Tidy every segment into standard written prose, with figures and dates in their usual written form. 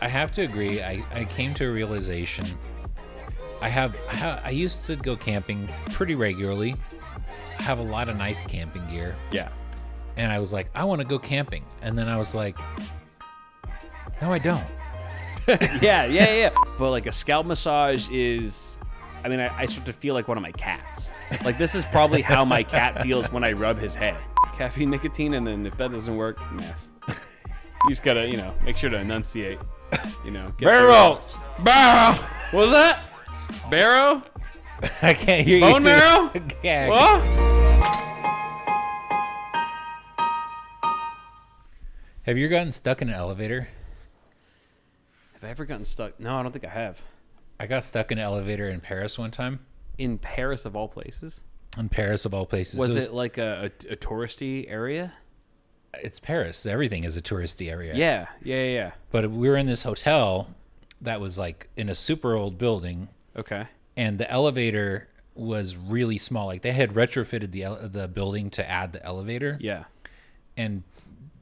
I have to agree. I came to a realization. I used to go camping pretty regularly. I have a lot of nice camping gear. Yeah. And I was like, I want to go camping. And then I was like, no, I don't. yeah. But like a scalp massage is, I mean, I start to feel like one of my cats. Like this is probably how my cat feels when I rub his head. Caffeine, nicotine, and then if that doesn't work, meth. You just gotta, make sure to enunciate. Barrel. What was that? Barrow? I can't hear you. Bone marrow? Yeah. What? Have you ever gotten stuck in an elevator? Have I ever gotten stuck? No, I don't think I have. I got stuck in an elevator in Paris one time. In Paris, of all places? In Paris, of all places. Was it like a touristy area? It's Paris. Everything is a touristy area. Yeah. But we were in this hotel that was like in a super old building. Okay. And the elevator was really small. Like they had retrofitted the building to add the elevator. Yeah. And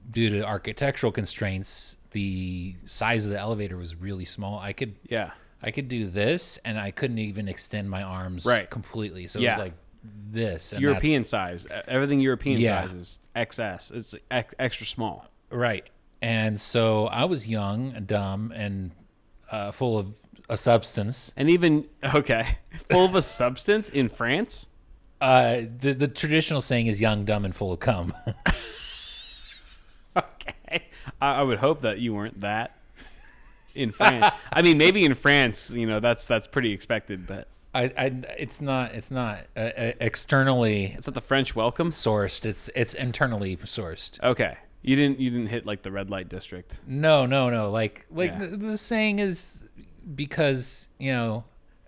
due to architectural constraints, the size of the elevator was really small. I could do this, and I couldn't even extend my arms completely. So it was like this. It's European size. Everything European size is XS. It's extra small. Right. And so I was young and dumb and full of a substance. And even, full of a substance in France? The traditional saying is young, dumb, and full of cum. Okay. I would hope that you weren't that in France. I mean, maybe in France, that's pretty expected, but it's not externally. It's not the French welcome sourced. It's internally sourced. Okay. You didn't hit like the red light district. No. Like the saying is because,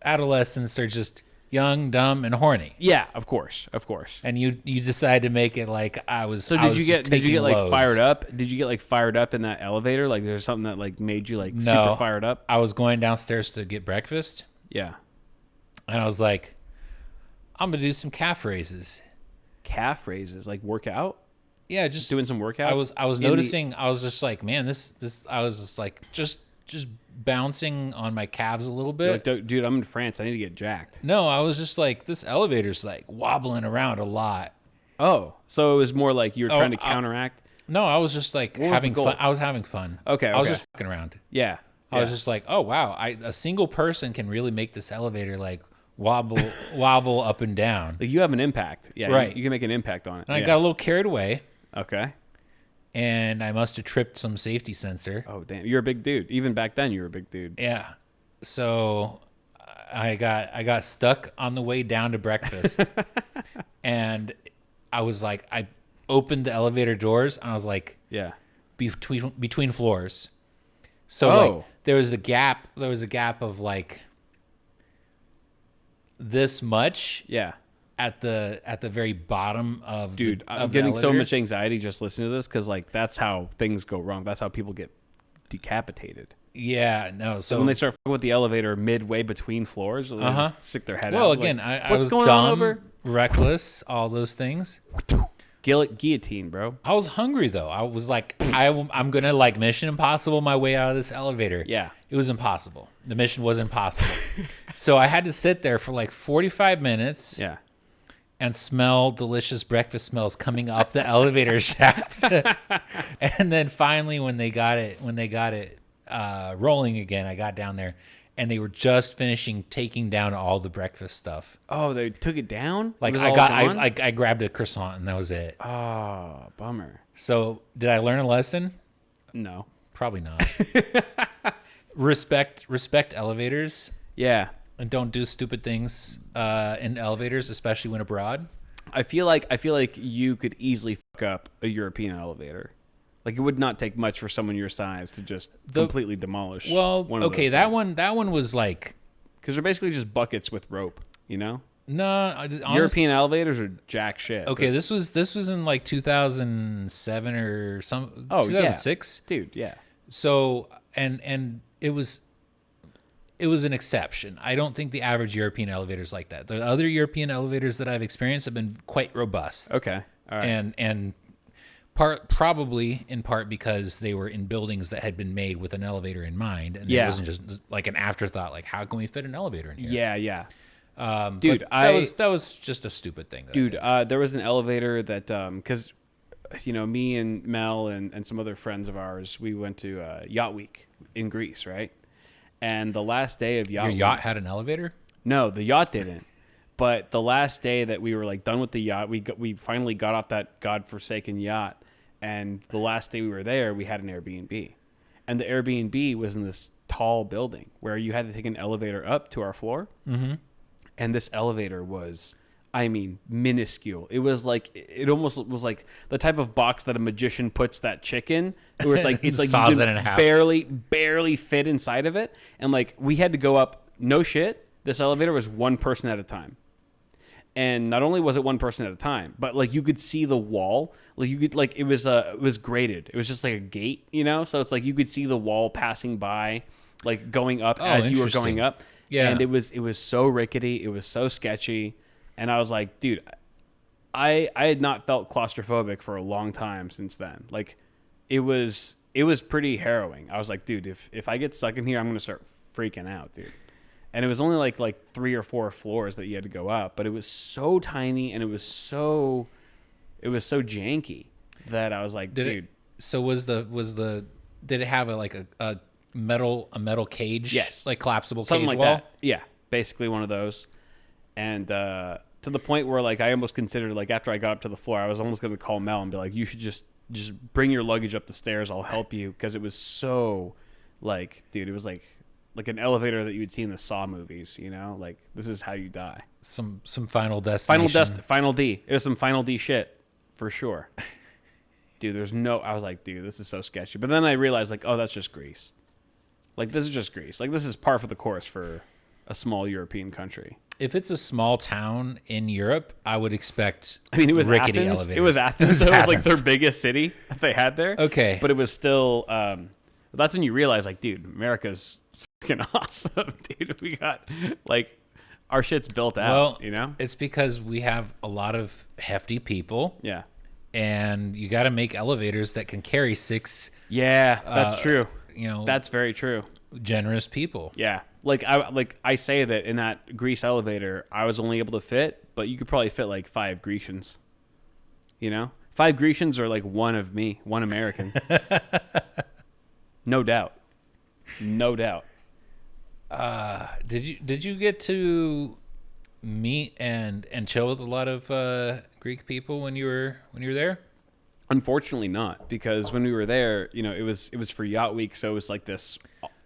adolescents are just young, dumb, and horny. Yeah, of course. And you decide to make it like I was. So did you get like fired up? Did you get like fired up in that elevator? Like there's something that like made you like super fired up? I was going downstairs to get breakfast. Yeah. And I was like, I'm gonna do some calf raises. Calf raises, like workout? Yeah, just doing some workouts. I was noticing. I was just like, man, this. I was just like, just bouncing on my calves a little bit. You're like, dude, I'm in France. I need to get jacked. No, I was just like, this elevator's like wobbling around a lot. Oh, so it was more like you were trying to counteract. No, I was just like having fun. I was having fun. Okay. I was just fucking around. Yeah. I was just like, oh wow, a single person can really make this elevator like wobble up and down. Like you have an impact. Yeah. Right. You can make an impact on it. And I got a little carried away. Okay. And I must have tripped some safety sensor. Oh damn! You're a big dude. Even back then, you were a big dude. Yeah. So I got stuck on the way down to breakfast, and I was like, I opened the elevator doors, and I was like, yeah, between floors. So like there was a gap. There was a gap of like this much. Yeah. At the very bottom of dude, I'm getting so much anxiety just listening to this because like that's how things go wrong. That's how people get decapitated. Yeah, no. So when they start fucking with the elevator midway between floors, they just stick their head out. Well, again, like, I was dumb, reckless, all those things. Guillotine, bro. I was hungry though. I was like, I'm gonna like Mission Impossible my way out of this elevator. Yeah, it was impossible. The mission was impossible. So I had to sit there for like 45 minutes. Yeah. And smell delicious breakfast smells coming up the elevator shaft. And then finally, when they got it rolling again, I got down there, and they were just finishing taking down all the breakfast stuff. Oh, they took it down? Like I grabbed a croissant, and that was it. Oh, bummer. So did I learn a lesson? No, probably not. Respect elevators. Yeah. And don't do stupid things in elevators, especially when abroad. I feel like you could easily fuck up a European elevator. Like it would not take much for someone your size to just completely demolish. Well, one of those that one was like, because they're basically just buckets with rope, you know. No, European elevators are jack shit. Okay, this was in like 2007 or some. Oh 2006, yeah. Dude, yeah. So and it was an exception. I don't think the average European elevator is like that. The other European elevators that I've experienced have been quite robust. Okay. All right. And Probably in part because they were in buildings that had been made with an elevator in mind, and it wasn't just like an afterthought. Like, how can we fit an elevator in here? Yeah. Dude, that was just a stupid thing. There was an elevator that because me and Mel and some other friends of ours, we went to Yacht Week in Greece, right? And the last day of Your yacht had an elevator? No, the yacht didn't. But the last day that we were like done with the yacht, we finally got off that godforsaken yacht. And the last day we were there, we had an Airbnb. And the Airbnb was in this tall building where you had to take an elevator up to our floor. Mm-hmm. And this elevator was, minuscule. It was like, it almost was like the type of box that a magician puts that chick in, where it's like saws you it in half. barely fit inside of it. And like, we had to go up, no shit, this elevator was one person at a time. And not only was it one person at a time, but like you could see the wall, like you could like it was grated. It was just like a gate, So it's like you could see the wall passing by, like going up as you were going up. Yeah, and it was so rickety, it was so sketchy, and I was like, dude, I had not felt claustrophobic for a long time since then. Like it was pretty harrowing. I was like, dude, if I get stuck in here, I'm gonna start freaking out, dude. And it was only like 3 or 4 floors that you had to go up, but it was so tiny and it was so janky that I was like, dude. Did it have a metal cage? Yes, like collapsible something cage like wall? that. Yeah, basically one of those. And to the point where like I almost considered, like, after I got up to the floor, I was almost going to call Mel and be like, you should just bring your luggage up the stairs. I'll help you, because it was so like, dude, it was like an elevator that you would see in the Saw movies, like this is how you die. Some Final Destination. Final D. It was some Final D shit for sure. Dude, I was like, dude, this is so sketchy. But then I realized, like, oh, that's just Greece. Like, this is just Greece. Like, this is par for the course for a small European country. If it's a small town in Europe, I would expect it was rickety Athens. elevators. It was Athens. It was like their biggest city that they had there. Okay. But it was still, that's when you realize, like, dude, America's fucking awesome, dude. We got, like, our shit's built out, It's because we have a lot of hefty people. Yeah. And you got to make elevators that can carry 6. Yeah, that's true. That's very true. Generous people. Yeah. I say that in that Greece elevator, I was only able to fit, but you could probably fit like 5 Grecians. 5 Grecians are like one of me, one American. No doubt. Did you get to meet and chill with a lot of Greek people when you were there? Unfortunately not, because when we were there, it was for Yacht Week, so it was like this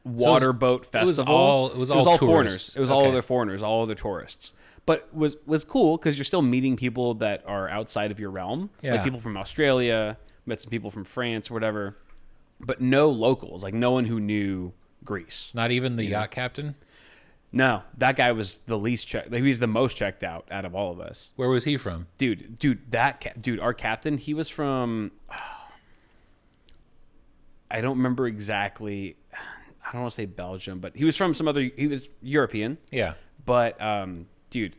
water boat festival. It was all foreigners. It was all other foreigners, all other tourists. But was cool because you're still meeting people that are outside of your realm, like people from Australia, met some people from France or whatever, but no locals, like no one who knew Greece. Not even the yacht captain? No, that guy was the least checked. He was the most checked out of all of us. Where was he from? Dude, our captain, he was from, I don't remember exactly. I don't want to say Belgium, but he was from he was European. Yeah. But, dude,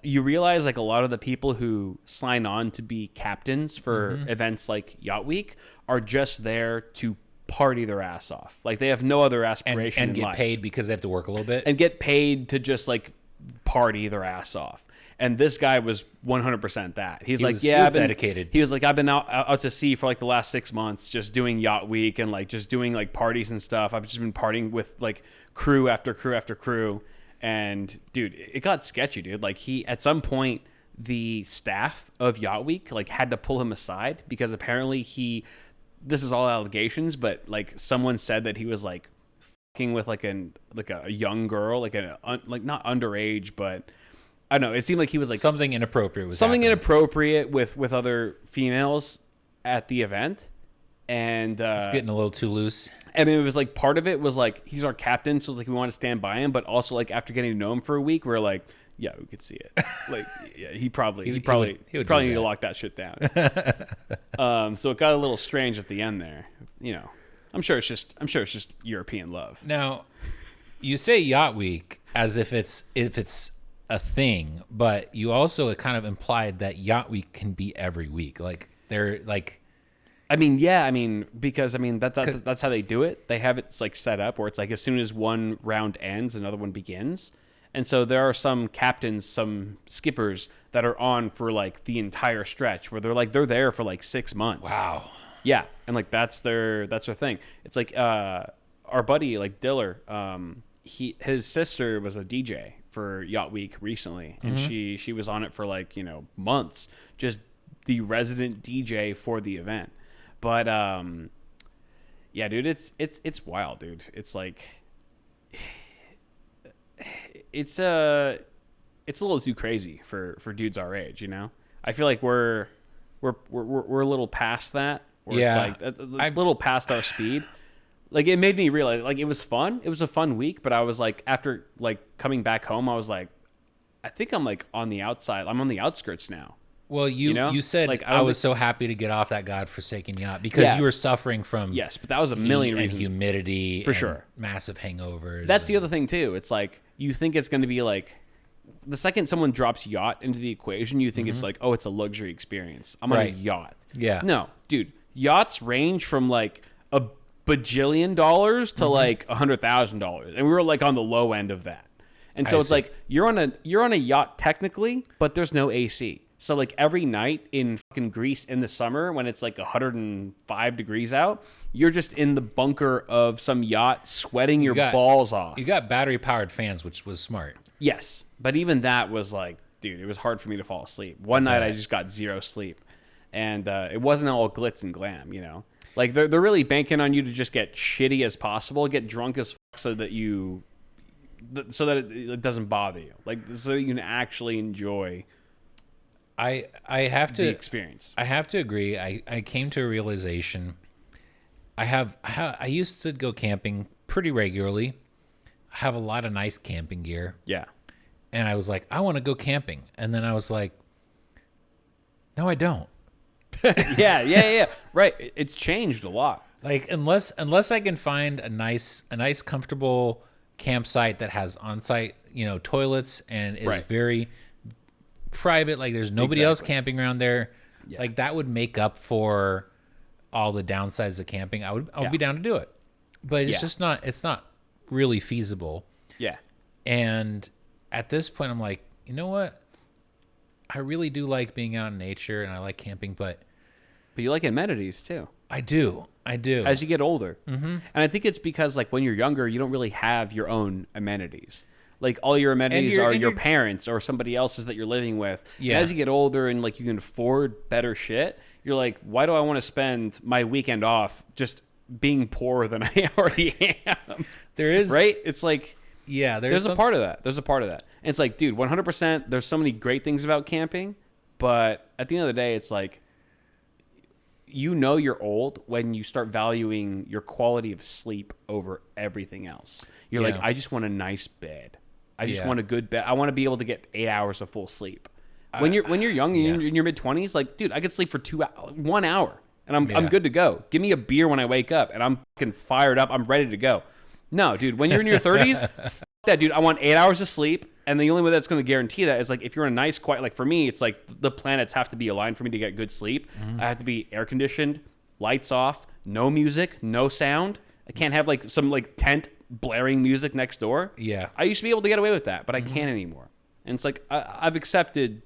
you realize like a lot of the people who sign on to be captains for events like Yacht Week are just there to party their ass off. Like they have no other aspiration and in get life. paid because they have to work a little bit and get paid to just like party their ass off. And this guy was 100% that. He was dedicated. He was like, I've been out to sea for like the last 6 months, just doing Yacht Week and like just doing like parties and stuff. I've just been partying with like crew after crew after crew. And dude, it got sketchy, dude. Like at some point, the staff of Yacht Week like had to pull him aside because apparently this is all allegations, but like someone said that he was like fucking with like a young girl, like not underage, but I don't know. It seemed like he was like something inappropriate with other females at the event, and it's getting a little too loose. And it was like part of it was like he's our captain, so it was like we want to stand by him, but also like after getting to know him for a week, we're like, yeah, we could see it. Like, yeah, he probably need to lock that shit down. So it got a little strange at the end there. I'm sure it's just European love. Now, you say Yacht Week as if it's a thing, but you also kind of implied that Yacht Week can be every week. Like they're like, I mean, yeah, I mean, because I mean that's how they do it. They have it like set up where it's like as soon as one round ends, another one begins. And so there are some captains, some skippers that are on for like the entire stretch where they're there for like 6 months. wow. Yeah, and like that's their thing. It's like our buddy like Diller, his sister was a DJ for Yacht Week recently, and she was on it for like, you know, months, just the resident DJ for the event. But yeah, dude, it's wild, dude. It's like it's a little too crazy for dudes our age, you know. I feel like we're a little past that. Where Yeah. it's like a little past our speed. Like it made me realize, like, it was fun. It was a fun week, but I was like, after like coming back home, I was like, I think I'm like on the outside. I'm on the outskirts now. Well, you know? said Like, I was so happy to get off that godforsaken yacht because Yeah. you were suffering from Yes, but that was a heat million and reasons. humidity, For and sure. massive hangovers. That's the other thing too. It's like you think it's going to be like the second someone drops yacht into the equation, you think it's like, oh, it's a luxury experience. I'm on Right. a yacht. Yeah. No, dude. Yachts range from like a bajillion dollars to like $100,000, and we were like on the low end of that. And so I it's see. like you're on a yacht technically, but there's no AC. So like every night in fucking Greece in the summer when it's like 105 degrees out, you're just in the bunker of some yacht sweating your balls off. You got battery powered fans, which was smart. Yes, but even that was like, dude, it was hard for me to fall asleep. One night I Right. just got zero sleep, and it wasn't all glitz and glam, you know. Like they're really banking on you to just get shitty as possible, get drunk as fuck, so that it doesn't bother you, like so that you can actually enjoy I have the to experience. I have to agree. I came to a realization. I used to go camping pretty regularly. I have a lot of nice camping gear. Yeah, And I was like, I want to go camping. And then I was like, no, I don't. yeah. Right, it's changed a lot. Like unless I can find a nice comfortable campsite that has on-site, toilets and is Right. very private, like there's nobody else Exactly. camping around there. Yeah. Like that would make up for all the downsides of camping. I would Yeah. be down to do it. But it's Yeah. just not really feasible. Yeah, And at this point I'm like, you know what? I really do like being out in nature and I like camping, but but you like amenities too. I do. As you get older. Mm-hmm. And I think it's because like when you're younger, you don't really have your own amenities. Like all your amenities are your parents or somebody else's that you're living with. Yeah. And as you get older and like you can afford better shit, you're like, why do I want to spend my weekend off just being poorer than I already am? There is Right? It's like Yeah, there's a part of that. There's a part of that. And it's like, dude, 100%, there's so many great things about camping, but at the end of the day, it's like, you're old when you start valuing your quality of sleep over everything else. You're like, Yeah. I just want a nice bed. I just Yeah. want a good bed. I want to be able to get 8 hours of full sleep. When you're young, yeah. in your mid 20s, like, dude, I could sleep for 1 hour and I'm Yeah. good to go. Give me a beer when I wake up and I'm fucking fired up. I'm ready to go. No, dude, when you're in your 30s, f- that, dude, I want 8 hours of sleep. And the only way that's going to guarantee that is like if you're in a nice, quiet, like for me, it's like the planets have to be aligned for me to get good sleep. I have to be air conditioned, lights off, no music, no sound. I can't have like some like tent blaring music next door. Yeah. I used to be able to get away with that, but I can't anymore. And it's like I've accepted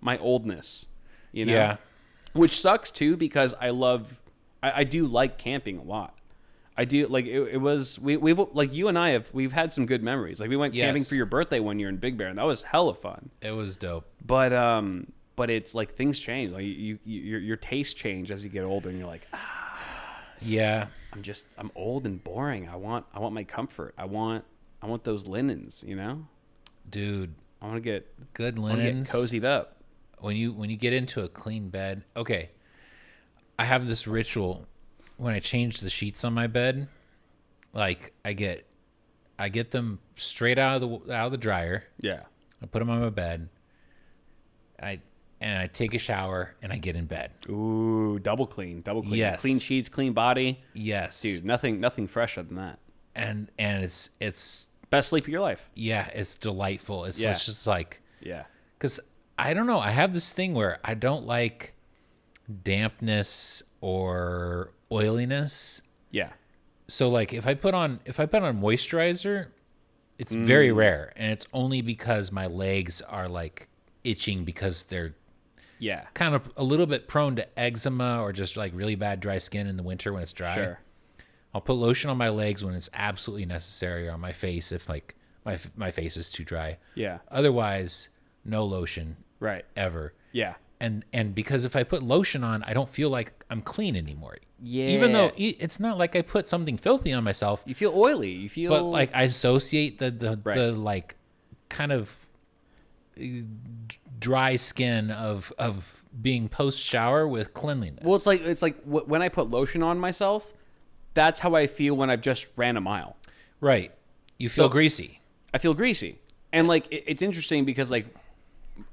my oldness, you know? Yeah. Which sucks too because I do like camping a lot. I do like it was we've like you and we've had some good memories. Like we went camping Yes. for your birthday one year in Big Bear and that was hella fun. It was dope. But it's like things change. Like your tastes change as you get older and you're like, Yeah. I'm old and boring. I want my comfort. I want those linens, you know? Dude, I want to get good I wanna get linens. cozied up. When you get into a clean bed. Okay. I have this ritual when I change the sheets on my bed. Like I get them straight out of the dryer. Yeah. I put them on my bed. I take a shower and I get in bed. Ooh, double clean. Yes. Clean sheets, clean body. Yes. Dude, nothing fresher than that. And it's Best sleep of your life. Yeah, it's delightful. It's just like, Yeah. because I don't know. I have this thing where I don't like dampness or oiliness. Yeah. So like if I put on moisturizer, it's very rare, and it's only because my legs are like itching because they're kind of a little bit prone to eczema or just like really bad dry skin in the winter when it's dry. Sure. I'll put lotion on my legs when it's absolutely necessary, or on my face if like my face is too dry. Yeah. Otherwise, no lotion. Right. Ever. Yeah. And because if I put lotion on, I don't feel like I'm clean anymore. Yeah. Even though it's not like I put something filthy on myself. You feel oily. You feel. But like I associate the like kind of dry skin of being post shower with cleanliness. Well, it's like when I put lotion on myself, that's how I feel when I've just ran a mile. Right. You feel greasy. I feel greasy. And like it's interesting because like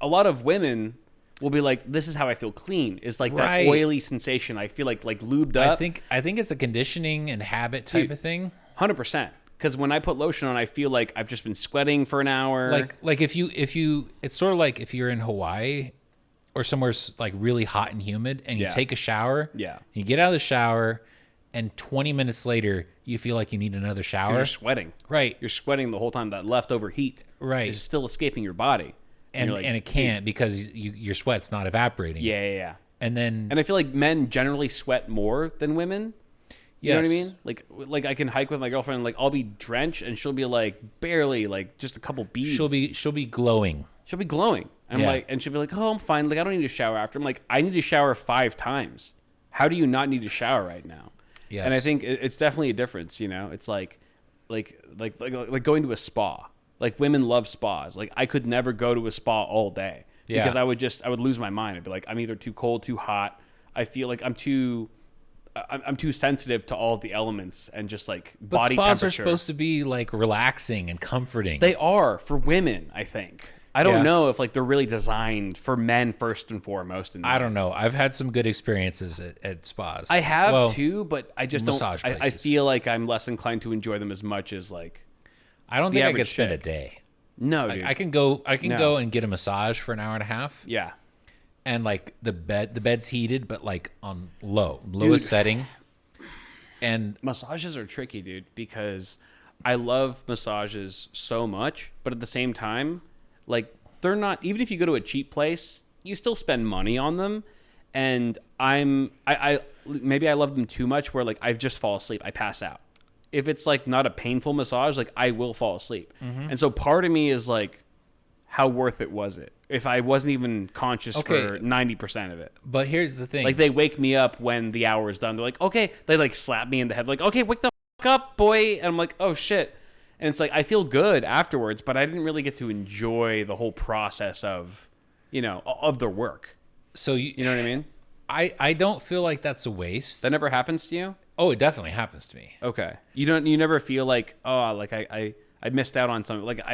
a lot of women will be like, this is how I feel clean. It's like that oily sensation. I feel like lubed up. I think it's a conditioning and habit type of thing. 100%. Because when I put lotion on, I feel like I've just been sweating for an hour. Like if you it's sort of like if you're in Hawaii or somewhere like really hot and humid and you take a shower. Yeah. You get out of the shower and 20 minutes later you feel like you need another shower. You're sweating. Right. You're sweating the whole time. That leftover heat. Right. Is still escaping your body. And it can't because your sweat's not evaporating. Yeah. And I feel like men generally sweat more than women. You know what I mean? Like I can hike with my girlfriend, and like I'll be drenched and she'll be like barely like just a couple beads. She'll be glowing. She'll be glowing. And I'm like, and she'll be like, "Oh, I'm fine. Like I don't need to shower after." I'm like, "I need to shower 5 times. How do you not need to shower right now?" Yes. And I think it's definitely a difference, you know? It's like going to a spa. Like women love spas. Like I could never go to a spa all day because I would lose my mind. I'd be like, I'm either too cold, too hot. I feel like I'm too sensitive to all of the elements and just like body temperature. But spas are supposed to be like relaxing and comforting. They are for women, I think. I don't know if like they're really designed for men first and foremost. I don't know. I've had some good experiences at spas. I have too, but I just don't. Places. I feel like I'm less inclined to enjoy them as much as like. I don't think I could spend a day. No, dude. I can go and get a massage for an hour and a half. Yeah. And like the bed's heated, but like on lowest setting. And massages are tricky, dude, because I love massages so much, but at the same time, like they're not. Even if you go to a cheap place, you still spend money on them. And I maybe I love them too much, where like I just fall asleep, I pass out. If it's like not a painful massage, like I will fall asleep. Mm-hmm. And so part of me is like, how worth it was it if I wasn't even conscious for 90% of it? But here's the thing. Like they wake me up when the hour is done. They're like, okay. They like slap me in the head. Like, okay, wake the fuck up, boy. And I'm like, oh shit. And it's like, I feel good afterwards, but I didn't really get to enjoy the whole process of, of their work. So you know what I mean? I don't feel like that's a waste. That never happens to you? Oh, it definitely happens to me. Okay. You never feel like, oh, like I missed out on something. Like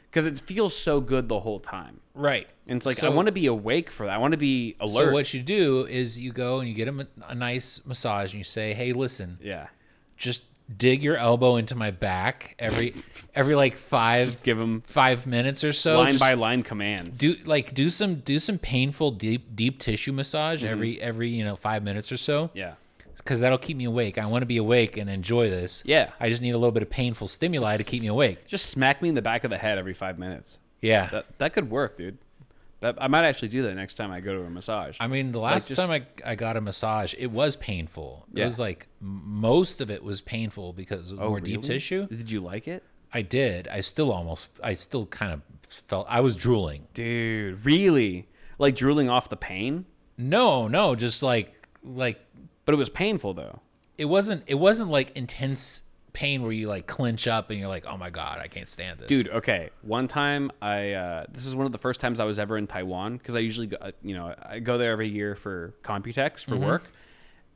because it feels so good the whole time. Right. And it's like, I want to be awake for that. I want to be alert. So what you do is you go and you get a nice massage and you say, hey, listen. Yeah. Just dig your elbow into my back every like 5 just give them 5 minutes or so. Line by line commands. Do some painful deep tissue massage every 5 minutes or so. Yeah. Because that'll keep me awake. I want to be awake and enjoy this. Yeah. I just need a little bit of painful stimuli to keep me awake. Just smack me in the back of the head every 5 minutes. Yeah. That could work, dude. I might actually do that next time I go to a massage. I mean, the last time I got a massage, it was painful. It was like most of it was painful because of more deep tissue. Did you like it? I did. I still kind of felt I was drooling. Dude, really? Like drooling off the pain? No, just like. But it was painful though. It wasn't like intense pain where you like clench up and you're like, oh my god, I can't stand this. Dude, okay. One time this is one of the first times I was ever in Taiwan because I usually go, I go there every year for Computex for work.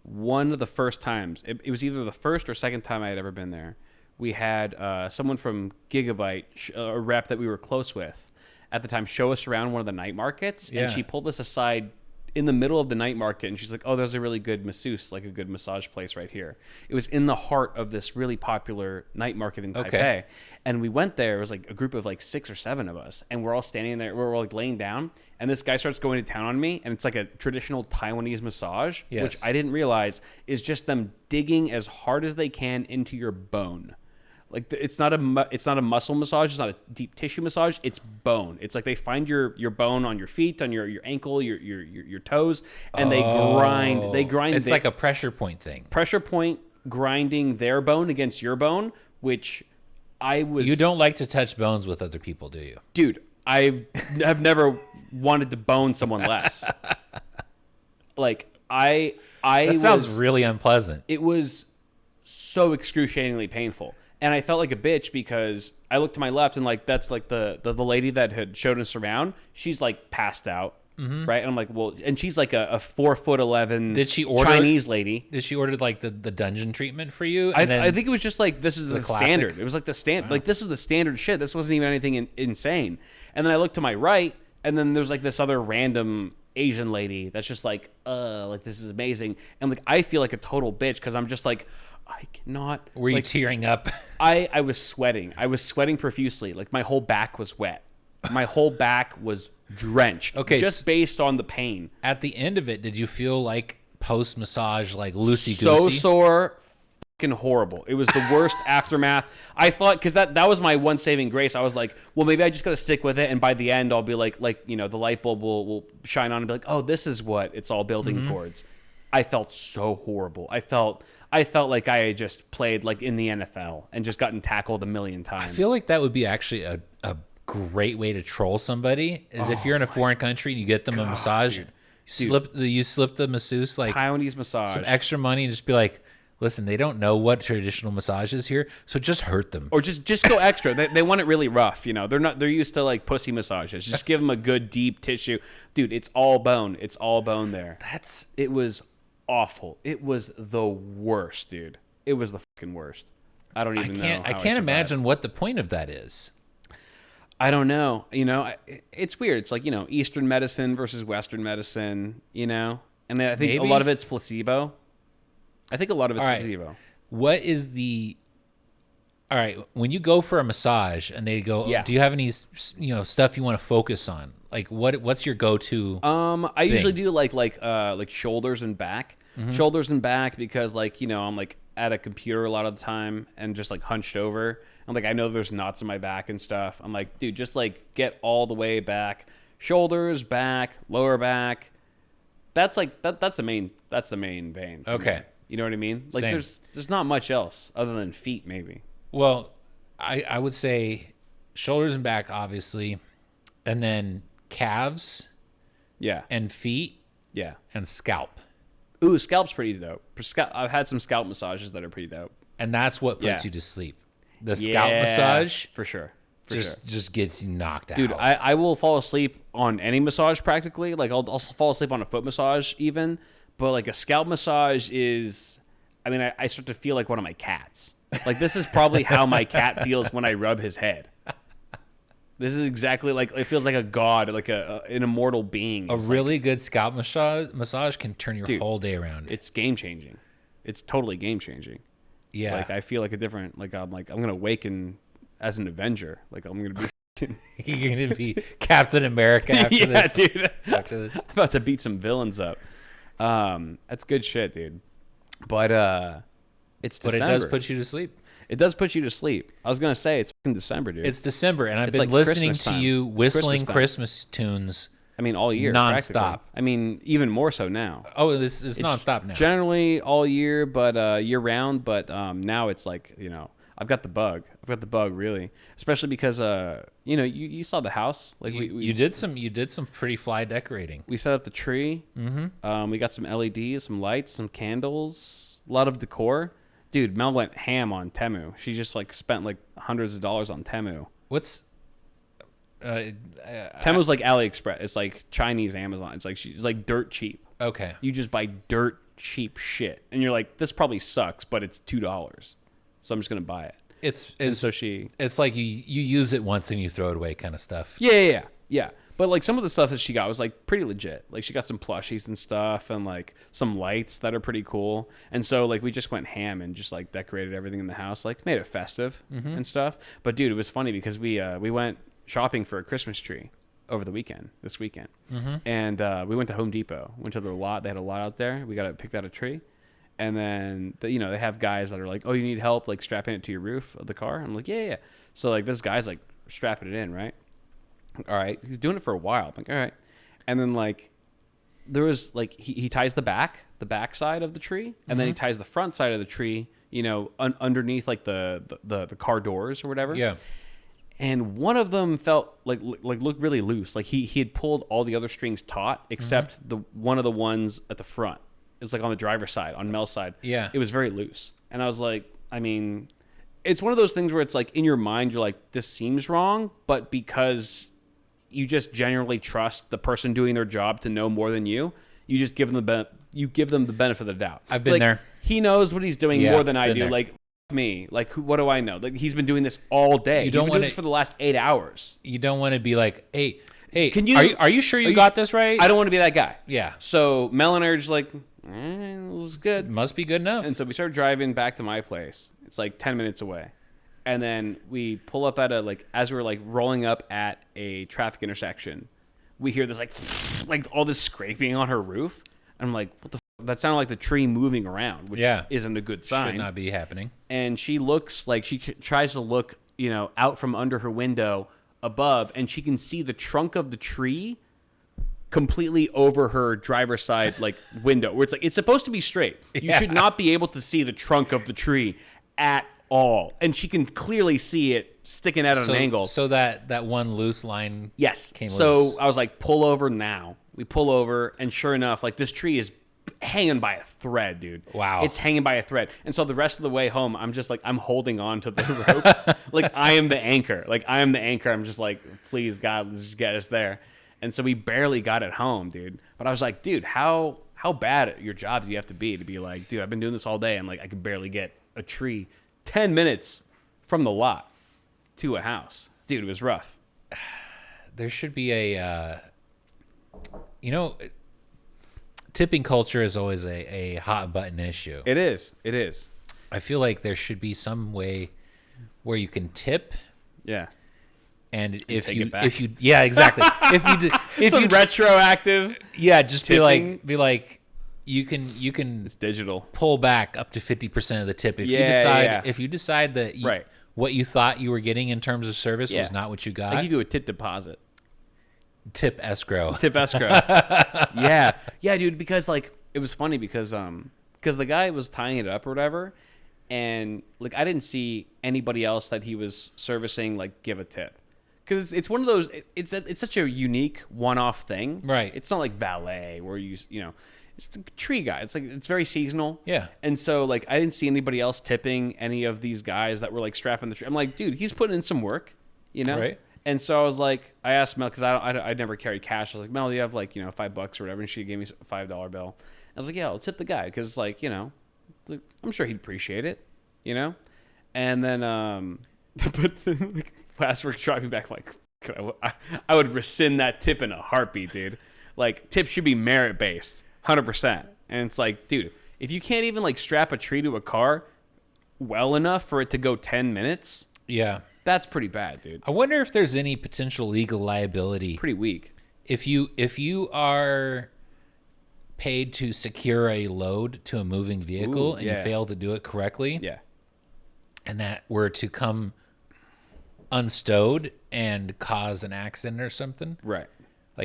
One of the first times, it was either the first or second time I had ever been there. We had someone from Gigabyte, a rep that we were close with at the time, show us around one of the night markets, and she pulled us aside in the middle of the night market, and she's like, oh, there's a really good masseuse, like a good massage place right here. It was in the heart of this really popular night market in Taipei. Okay. And we went there. It was like a group of like 6 or 7 of us, and we're all standing there. We're all like laying down, and this guy starts going to town on me, and it's like a traditional Taiwanese massage, Yes. which I didn't realize is just them digging as hard as they can into your bone. Like it's not a muscle massage. It's not a deep tissue massage. It's bone. It's like they find your bone on your feet, on your ankle, your toes, and they grind. They grind. It's like a pressure point thing. Pressure point grinding their bone against your bone, which I was. You don't like to touch bones with other people, do you? Dude, I have never wanted to bone someone less. Like That sounds really unpleasant. It was so excruciatingly painful. And I felt like a bitch because I looked to my left and like that's like the lady that had showed us around. She's like passed out, right? And I'm like, well, and she's like a 4'11" Did she order Chinese lady. Did she order like the dungeon treatment for you? I think it was just like this is the classic? standard. It was like the stand like this is the standard shit. This wasn't even anything insane. And then I looked to my right, and then there's like this other random Asian lady that's just like this is amazing. And like I feel like a total bitch because I'm just like. I cannot. Were you tearing up? I was sweating. I was sweating profusely. Like my whole back was wet. My whole back was drenched. Okay, just based on the pain. At the end of it, did you feel like post massage, like loosey goosey? So sore, fucking horrible. It was the worst aftermath. I thought because that was my one saving grace. I was like, well, maybe I just gotta stick with it, and by the end, I'll be like the light bulb will shine on and be like, oh, this is what it's all building towards. I felt so horrible. I felt like I had just played like in the NFL and just gotten tackled a million times. I feel like that would be actually a great way to troll somebody. Is if you're in a foreign country and you get them a massage, you slip the masseuse like Taiwanese massage, some extra money, and just be like, listen, they don't know what traditional massage is here, so just hurt them. or just go extra. They want it really rough. They're used to like pussy massages. Just give them a good deep tissue, dude. It's all bone. It's all bone there. It was awful. It was the worst, dude. It was the fucking worst. I don't even know. I can't imagine what the point of that is. I don't know. It's weird. It's like, Eastern medicine versus Western medicine, and I think a lot of it's placebo. Placebo. What is the... All right, when you go for a massage and they go, do you have any, stuff you want to focus on? Like what's your go-to I usually do like shoulders and back. Shoulders and back because I'm like at a computer a lot of the time and just like hunched over. I'm like, I know there's knots in my back and stuff. I'm like, dude, just like get all the way back. Shoulders, back, lower back. That's like that's the main vein. Okay. Me. You know what I mean? Like Same. there's not much else other than feet maybe. Well, I would say shoulders and back, obviously, and then calves, and feet, and scalp. Ooh, scalp's pretty dope. I've had some scalp massages that are pretty dope, and that's what puts you to sleep. The scalp massage, for sure, just gets you knocked out. Dude, I will fall asleep on any massage practically. Like I'll fall asleep on a foot massage even, but like a scalp massage is, I start to feel like one of my cats. Like this is probably how my cat feels when I rub his head. This is exactly like it feels like a god, like an immortal being. A really good scalp massage can turn your whole day around. It's game changing. It's totally game changing. Yeah, like I feel like a different. I'm gonna awaken as an Avenger. Like I'm gonna be. You're gonna be Captain America after this. Dude. After this, I'm about to beat some villains up. That's good shit, dude. But it's December. But it does put you to sleep. It does put you to sleep. I was gonna say it's fucking December, dude. It's December, and I've been like listening Christmas to time. you whistling Christmas tunes. All year, nonstop. practically. Even more so now. Oh, it's nonstop now. Generally all year, but year round. But now it's like I've got the bug. I've got the bug really, especially because you saw the house. Like you did some pretty fly decorating. We set up the tree. Mm-hmm. We got some LEDs, some lights, some candles, a lot of decor. Dude, Mel went ham on Temu. She just spent hundreds of dollars on Temu. What's Temu's like AliExpress. It's like Chinese Amazon. It's like dirt cheap. Okay. You just buy dirt cheap shit, and you're like, this probably sucks, but it's $2, so I'm just gonna buy it. It's like you use it once and you throw it away kind of stuff. Yeah. But But like some of the stuff that she got was like pretty legit. Like she got some plushies and stuff and like some lights that are pretty cool. And so like we just went ham and just like decorated everything in the house, like made it festive and stuff. But dude, it was funny because we went shopping for a Christmas tree over the weekend, this weekend. And we went to Home Depot, went to their lot. They had a lot out there. We got to pick out a tree. And then, they have guys that are like, oh, you need help, like, strapping it to your roof of the car? I'm like, yeah. So, like, this guy's, like, strapping it in, right? All right. He's doing it for a while. I'm like, all right. And then, like, there was, like, he ties the back side of the tree, and then he ties the front side of the tree, underneath, like, the car doors or whatever. Yeah. And one of them felt looked really loose. Like, he had pulled all the other strings taut, except one of the ones at the front. It's like on the driver's side, on Mel's side. Yeah. It was very loose. And I was like, I mean, it's one of those things where it's like in your mind, you're like, this seems wrong, but because you just generally trust the person doing their job to know more than you, you just give them the benefit of the doubt. I've been there. He knows what he's doing more than I do. There. Like, me. Like, what do I know? Like, he's been doing this all day. He's been doing this for the last 8 hours. You don't want to be like, hey, Can you, are you sure you got this right? I don't want to be that guy. Yeah. So Mel and I are just like, it was good. Must be good enough. And so we start driving back to my place. It's like 10 minutes away. And then we pull up at as we're like rolling up at a traffic intersection, we hear this like all this scraping on her roof. And I'm like, what the f-? That sounded like the tree moving around, which isn't a good sign. Should not be happening. And she looks like she tries to look, out from under her window above, and she can see the trunk of the tree completely over her driver's side window, where it's supposed to be straight. You should not be able to see the trunk of the tree at all, and she can clearly see it sticking out at an angle. So that one loose line came loose. So I was like, pull over now. We pull over, and sure enough, this tree is hanging by a thread, dude. Wow. It's hanging by a thread. And so the rest of the way home, I'm just I'm holding on to the rope. I am the anchor. I'm just like, please God, let's just get us there. And so we barely got it home, dude. But I was like, dude, how bad at your job do you have to be like, dude, I've been doing this all day, and I could barely get a tree 10 minutes from the lot to a house. Dude, it was rough. There should be a, tipping culture is always a hot button issue. It is. I feel like there should be some way where you can tip. Yeah. And if you yeah, exactly. if you retroactive, just tipping. be like, you can it's digital. Pull back up to 50% of the tip if you decide that what you thought you were getting in terms of service was not what you got. I give you a tip deposit. Tip escrow. yeah, dude. Because it was funny because the guy was tying it up or whatever, and I didn't see anybody else that he was servicing give a tip. Because it's one of those, it's such a unique one-off thing. Right. It's not like valet where it's a tree guy. It's very seasonal. Yeah. And so I didn't see anybody else tipping any of these guys that were strapping the tree. I'm like, dude, he's putting in some work, Right. And so I was like, I asked Mel, because I never carried cash. I was like, Mel, do you have $5 or whatever? And she gave me a $5 bill. I was like, yeah, I'll tip the guy because I'm sure he'd appreciate it, And then, but as we're driving back, I would rescind that tip in a heartbeat, dude. Tips should be merit based, 100%. And it's dude, if you can't even strap a tree to a car well enough for it to go 10 minutes, that's pretty bad, dude. I wonder if there's any potential legal liability. Pretty weak. If you are paid to secure a load to a moving vehicle and you fail to do it correctly, and that were to come unstowed and cause an accident or something, right?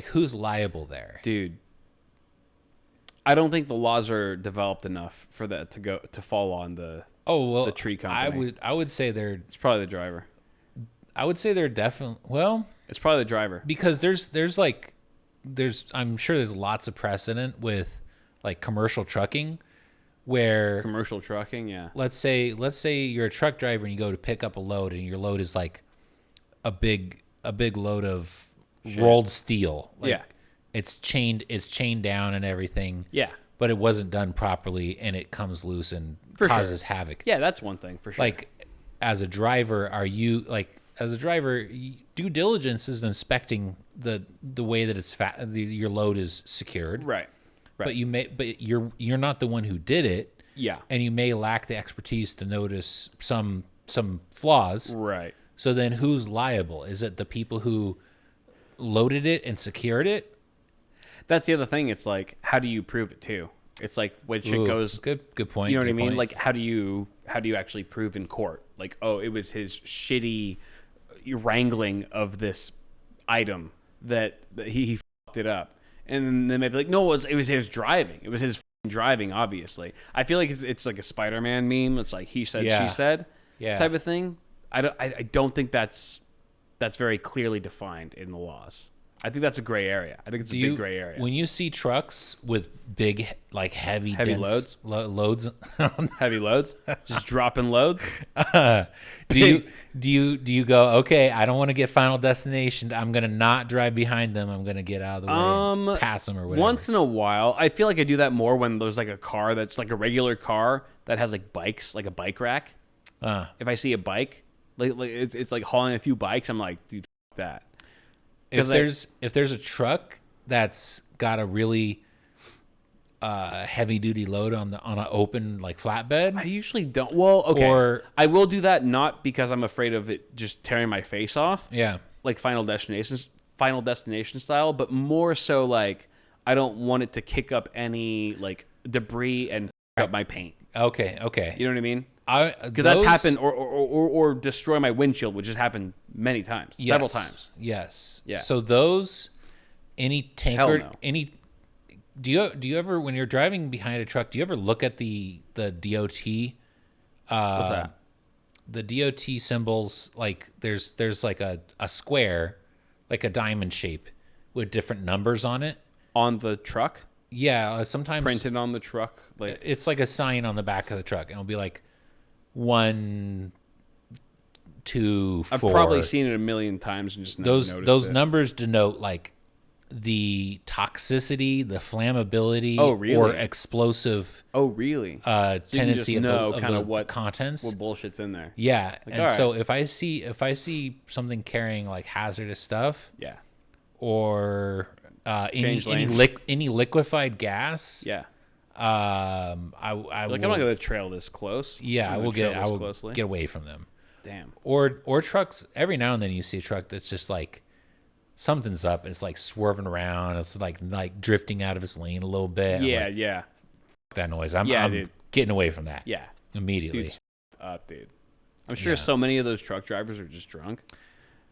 Who's liable there, dude? I don't think the laws are developed enough for that to fall on the tree company. I would say it's probably the driver. I would say they're definitely it's probably the driver, because there's I'm sure there's lots of precedent with commercial trucking where let's say you're a truck driver and you go to pick up a load and your load is a big load of rolled steel. It's chained down and everything. Yeah. But it wasn't done properly and it comes loose and causes havoc. Yeah, that's one thing for sure. As a driver, are you as a driver, due diligence is inspecting the way that it's your load is secured. Right. But you're not the one who did it. Yeah. And you may lack the expertise to notice some flaws. Right. So then who's liable? Is it the people who loaded it and secured it? That's the other thing. It's like, how do you prove it too? It's like when shit goes. Good point. You know what I mean? Point. Like, how do you actually prove in court? Like, oh, it was his shitty wrangling of this item that he fucked it up, and then they may be like, no, it was his driving. It was his driving. Obviously, I feel like it's like a Spider-Man meme. It's like he said, she said, type of thing. I don't think that's very clearly defined in the laws. I think that's a gray area. I think it's a big gray area. When you see trucks with big, like heavy loads, heavy loads, just dropping loads, do you go, okay, I don't want to get Final Destination. I'm gonna not drive behind them. I'm gonna get out of the way, and pass them or whatever. Once in a while, I feel like I do that more when there's like a car that's like a regular car that has like bikes, like a bike rack. If I see a bike, like it's like hauling a few bikes, I'm like, dude, f- that. If there's a truck that's got a really heavy duty load on an open like flatbed, I usually don't. Well, okay, or I will do that not because I'm afraid of it just tearing my face off. Yeah, like Final Destination style, but more so like I don't want it to kick up any like debris and f- up my paint. Okay. You know what I mean? Because That's that's happened, or destroy my windshield, which has happened many times, several times. Yes. Yeah. So those, any tanker, Hell no. any. Do you ever, when you're driving behind a truck, do you ever look at the DOT? What's that? The DOT symbols, like there's like a square, like a diamond shape, with different numbers on it. On the truck? Yeah. Sometimes Printed on the truck, like it's like a sign on the back of the truck, and it'll be like 1, 2, 4. I've probably seen it a million times and just those never noticed it. numbers denote like the toxicity, the flammability, really? or explosive Oh, really? tendency of kind of the contents. What bullshit's in there? Yeah, and all so right. if I see something carrying like hazardous stuff, Yeah. or any Change lanes. any liquefied gas, Yeah. I Like, will, I'm not going to trail this close. yeah, I'm I will gonna trail get this I will closely. get away from them. Damn. Or trucks. Every now and then you see a truck that's just like something's up and it's like swerving around. It's like drifting out of its lane a little bit. Yeah, I'm like, yeah. that noise. I'm dude. getting away from that. Yeah. Immediately. Dude's up, dude. I'm sure Yeah. so many of those truck drivers are just drunk.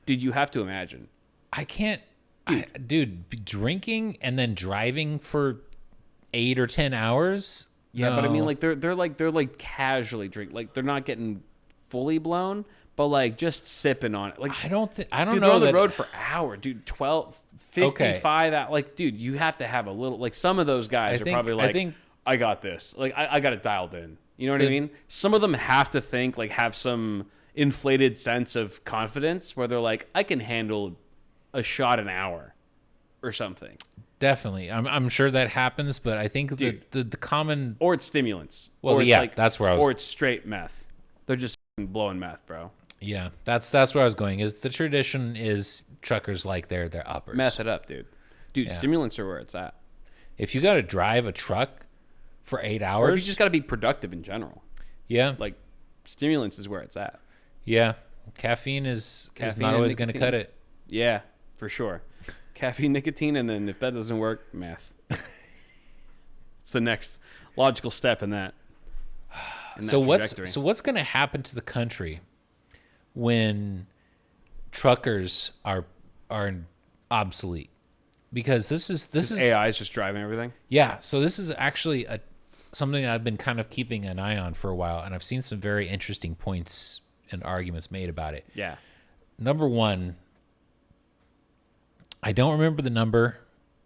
Dude, you have to imagine. I can't, dude, drinking and then driving for 8 or 10 hours. Yeah, but I mean, No. like they're like casually drink, like they're not getting fully blown, but like just sipping on it. Like I don't dude, know they're on the that road for hours, dude. 12, 55 out. Like, dude, you have to have a little. Like some of those guys are probably like, I got this. Like I got it dialed in. You know what I mean? Some of them have to think, like, have some inflated sense of confidence where they're like, I can handle a shot an hour or something. Definitely. I'm sure that happens, but I think the common, Or it's stimulants. Well, or it's yeah, like, that's where I was. Or it's straight meth. They're just blowing meth, bro. yeah, that's where I was going. Is the tradition is truckers like they're uppers. Meth it up, dude. Dude, Yeah. stimulants are where it's at. If you got to drive a truck for 8 Or hours, if you just got to be productive in general. yeah, Like, stimulants is where it's at. yeah, caffeine is not and always going to nicotine. cut it. Yeah, for sure. Caffeine, nicotine, and then if that doesn't work, meth. It's the next logical step in that. So trajectory. what's going to happen to the country when truckers are obsolete? Because this is AI is just driving everything. yeah. So this is actually something I've been kind of keeping an eye on for a while, and I've seen some very interesting points and arguments made about it. Yeah. Number one, I don't remember the number.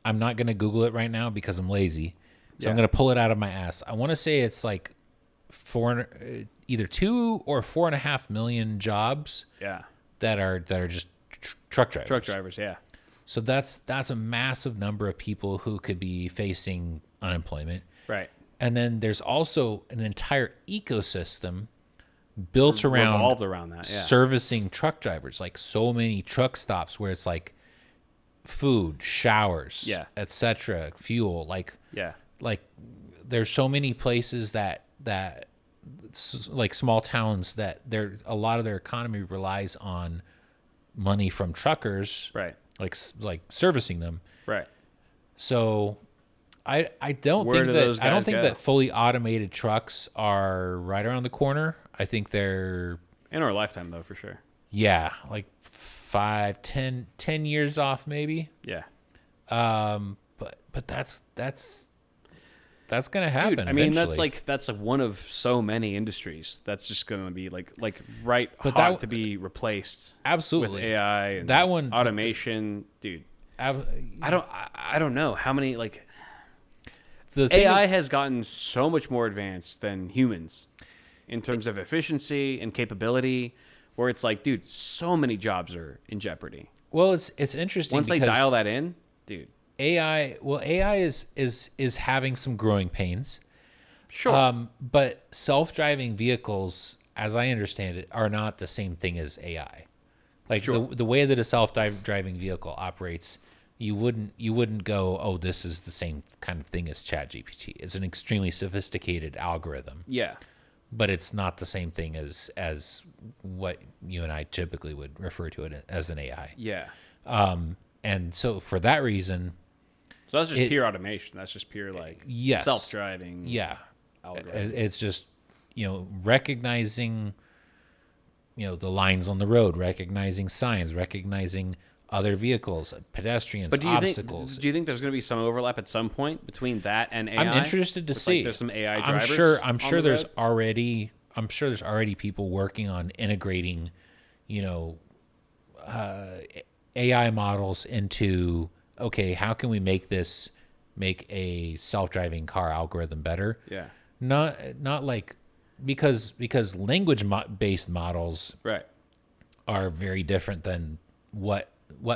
I'm not going to Google it right now because I'm lazy. So I'm Yeah. going to pull it out of my ass. I want to say it's like either 2 or 4.5 million jobs Yeah. that are just truck drivers. Truck drivers, yeah. So that's a massive number of people who could be facing unemployment. Right. And then there's also an entire ecosystem built around revolved around that. Yeah. servicing truck drivers, like so many truck stops where it's like food, showers, Yeah. etc., fuel, like Yeah. there's so many places that like small towns that a lot of their economy relies on money from truckers, Right. like servicing them. Right. So I don't Where do those guys go? that fully automated trucks are right around the corner. I think they're In our lifetime, though, for sure. like 5, 10 years off maybe. Yeah. But that's gonna happen. Dude, I mean, eventually. that's like one of so many industries that's just gonna be like right But hot to be replaced absolutely with AI and that one automation, dude. I don't know how many like the thing AI is- has gotten so much more advanced than humans in terms of efficiency and capability. Where it's like, dude, so many jobs are in jeopardy. well, it's interesting Once they because dial that in, dude. AI is having some growing pains. Sure. But self-driving vehicles, as I understand it, are not the same thing as AI. Like Sure. the way that a self-driving vehicle operates, you wouldn't go, oh, this is the same kind of thing as ChatGPT. It's an extremely sophisticated algorithm, Yeah. but it's not the same thing as what you and I typically would refer to it as an AI. Yeah. And so for that reason, So that's just pure automation. That's just pure like yes, self-driving. yeah, Algorithm. it's just recognizing the lines on the road, recognizing signs, recognizing other vehicles, pedestrians, But obstacles. do you think there's going to be some overlap at some point between that and AI? I'm interested to With, see. Like, there's some AI I'm drivers. sure. on the There's road? already. I'm sure there's already people working on integrating, AI models into. Okay, how can we make a self-driving car algorithm better? Yeah. Not like because language based models Right. are very different than what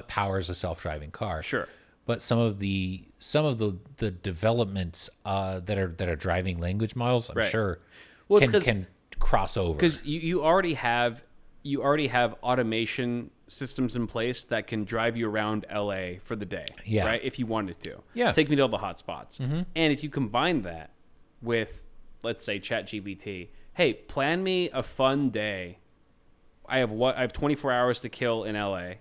powers a self-driving car. Sure. But some of the developments that are driving language models, I'm Right. sure, Well, it's can cross over. Because you already have automation systems in place that can drive you around LA for the day. Yeah. Right. If you wanted to. Yeah. Take me to all the hot spots. And if you combine that with, let's say, ChatGPT, hey, plan me a fun day. I have 24 hours to kill in LA.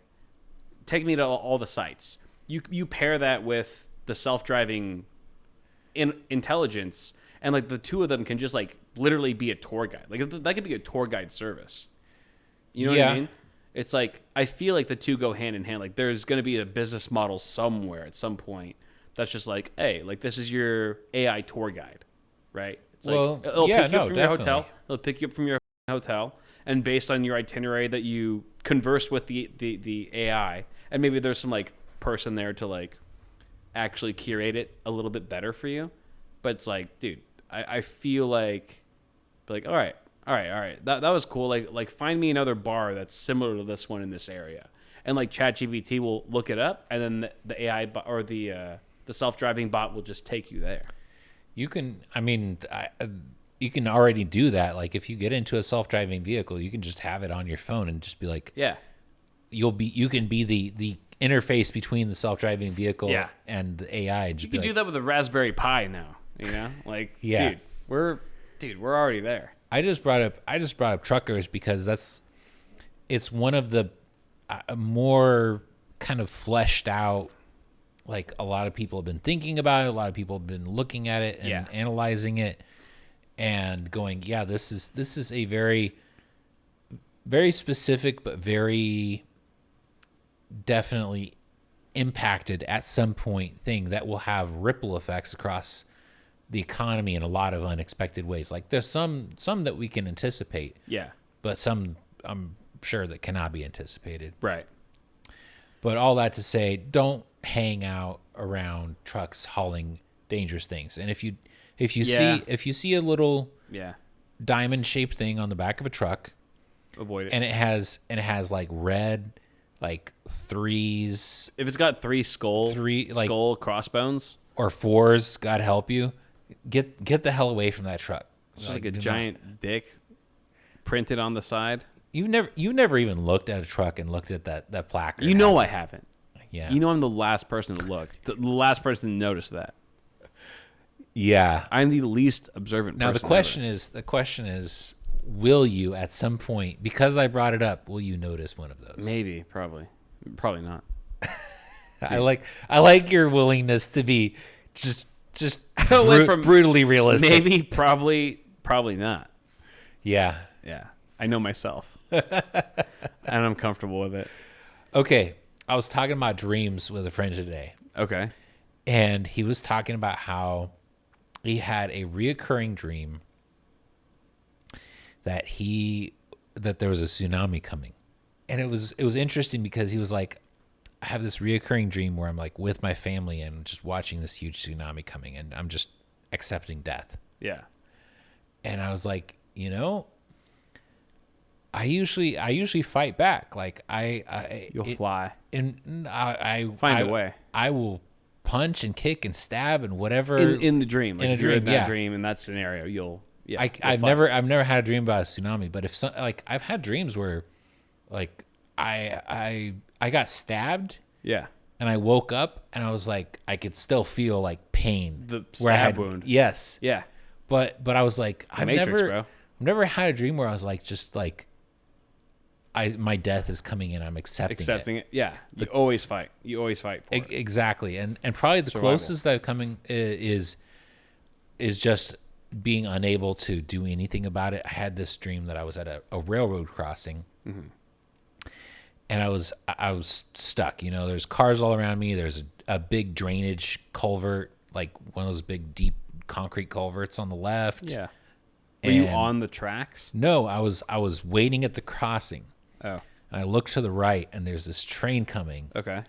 Take me to all the sites. You pair that with the self-driving intelligence, and like the two of them can just like literally be a tour guide. Like that could be a tour guide service. You know what I mean? It's like I feel like the two go hand in hand. Like there's going to be a business model somewhere at some point that's just like, hey, like this is your AI tour guide, right? It's Well, like it'll yeah, pick you up no, from your hotel. definitely. It'll pick you up from your hotel, and based on your itinerary that you conversed with the AI, and maybe there's some like person there to like actually curate it a little bit better for you. But it's like, dude, I feel like all right. That was cool. Like find me another bar that's similar to this one in this area, and like ChatGPT will look it up, and then the AI bot, or the self-driving bot will just take you there. You can. I mean, you can already do that. Like if you get into a self-driving vehicle, you can just have it on your phone and just be like, Yeah. You can be the interface between the self-driving vehicle Yeah. and the AI. And just You can do that with a Raspberry Pi now. You know, like Yeah. we're already there. I just brought up truckers because it's one of the more kind of fleshed out, like a lot of people have been thinking about it, a lot of people have been looking at it and Yeah. analyzing it and going, yeah, this is a very, very specific but very definitely impacted at some point thing that will have ripple effects across the economy in a lot of unexpected ways. Like there's some that we can anticipate, Yeah. but some I'm sure that cannot be anticipated. Right. But all that to say, don't hang out around trucks hauling dangerous things. And if you Yeah. see a little Yeah. diamond shaped thing on the back of a truck Avoid it. and it has like red like threes If it's got three skull crossbones, or fours, God help you, get the hell away from that truck. it's just like a do not- giant dick printed on the side. You never even looked at a truck and looked at that placard. You know I haven't. Yeah. You know I'm the last person to look. The last person to notice that. Yeah. I'm the least observant Now person the question is, will you at some point, because I brought it up, will you notice one of those? Maybe, probably not. I like your willingness to be just brutally realistic. Maybe, probably not. Yeah. Yeah. I know myself. And I'm comfortable with it. Okay. I was talking about dreams with a friend today. Okay. And he was talking about how he had a reoccurring dream that there was a tsunami coming. And it was interesting because he was like, I have this reoccurring dream where I'm like with my family and just watching this huge tsunami coming and I'm just accepting death. Yeah. And I was like, I usually fight back. Like You'll fly. And I find a way. I will punch and kick and stab and whatever in the dream. Like in a if you're dream, in that dream in that scenario, you'll I've never had a dream about a tsunami, but if I've had dreams where like I got stabbed. Yeah. And I woke up and I was like, I could still feel like pain. The stab wound. Yes. Yeah. But I was like, I've bro. never had a dream where I was like, just like, my death is coming and I'm accepting it. Yeah. You always fight for it. Exactly. And probably the closest that I've coming is just being unable to do anything about it. I had this dream that I was at a railroad crossing. Mm-hmm. And I was stuck. There's cars all around me. There's a big drainage culvert, like one of those big deep concrete culverts on the left. Yeah. Were you on the tracks? No, I was waiting at the crossing. Oh. And I look to the right, and there's this train coming. Okay.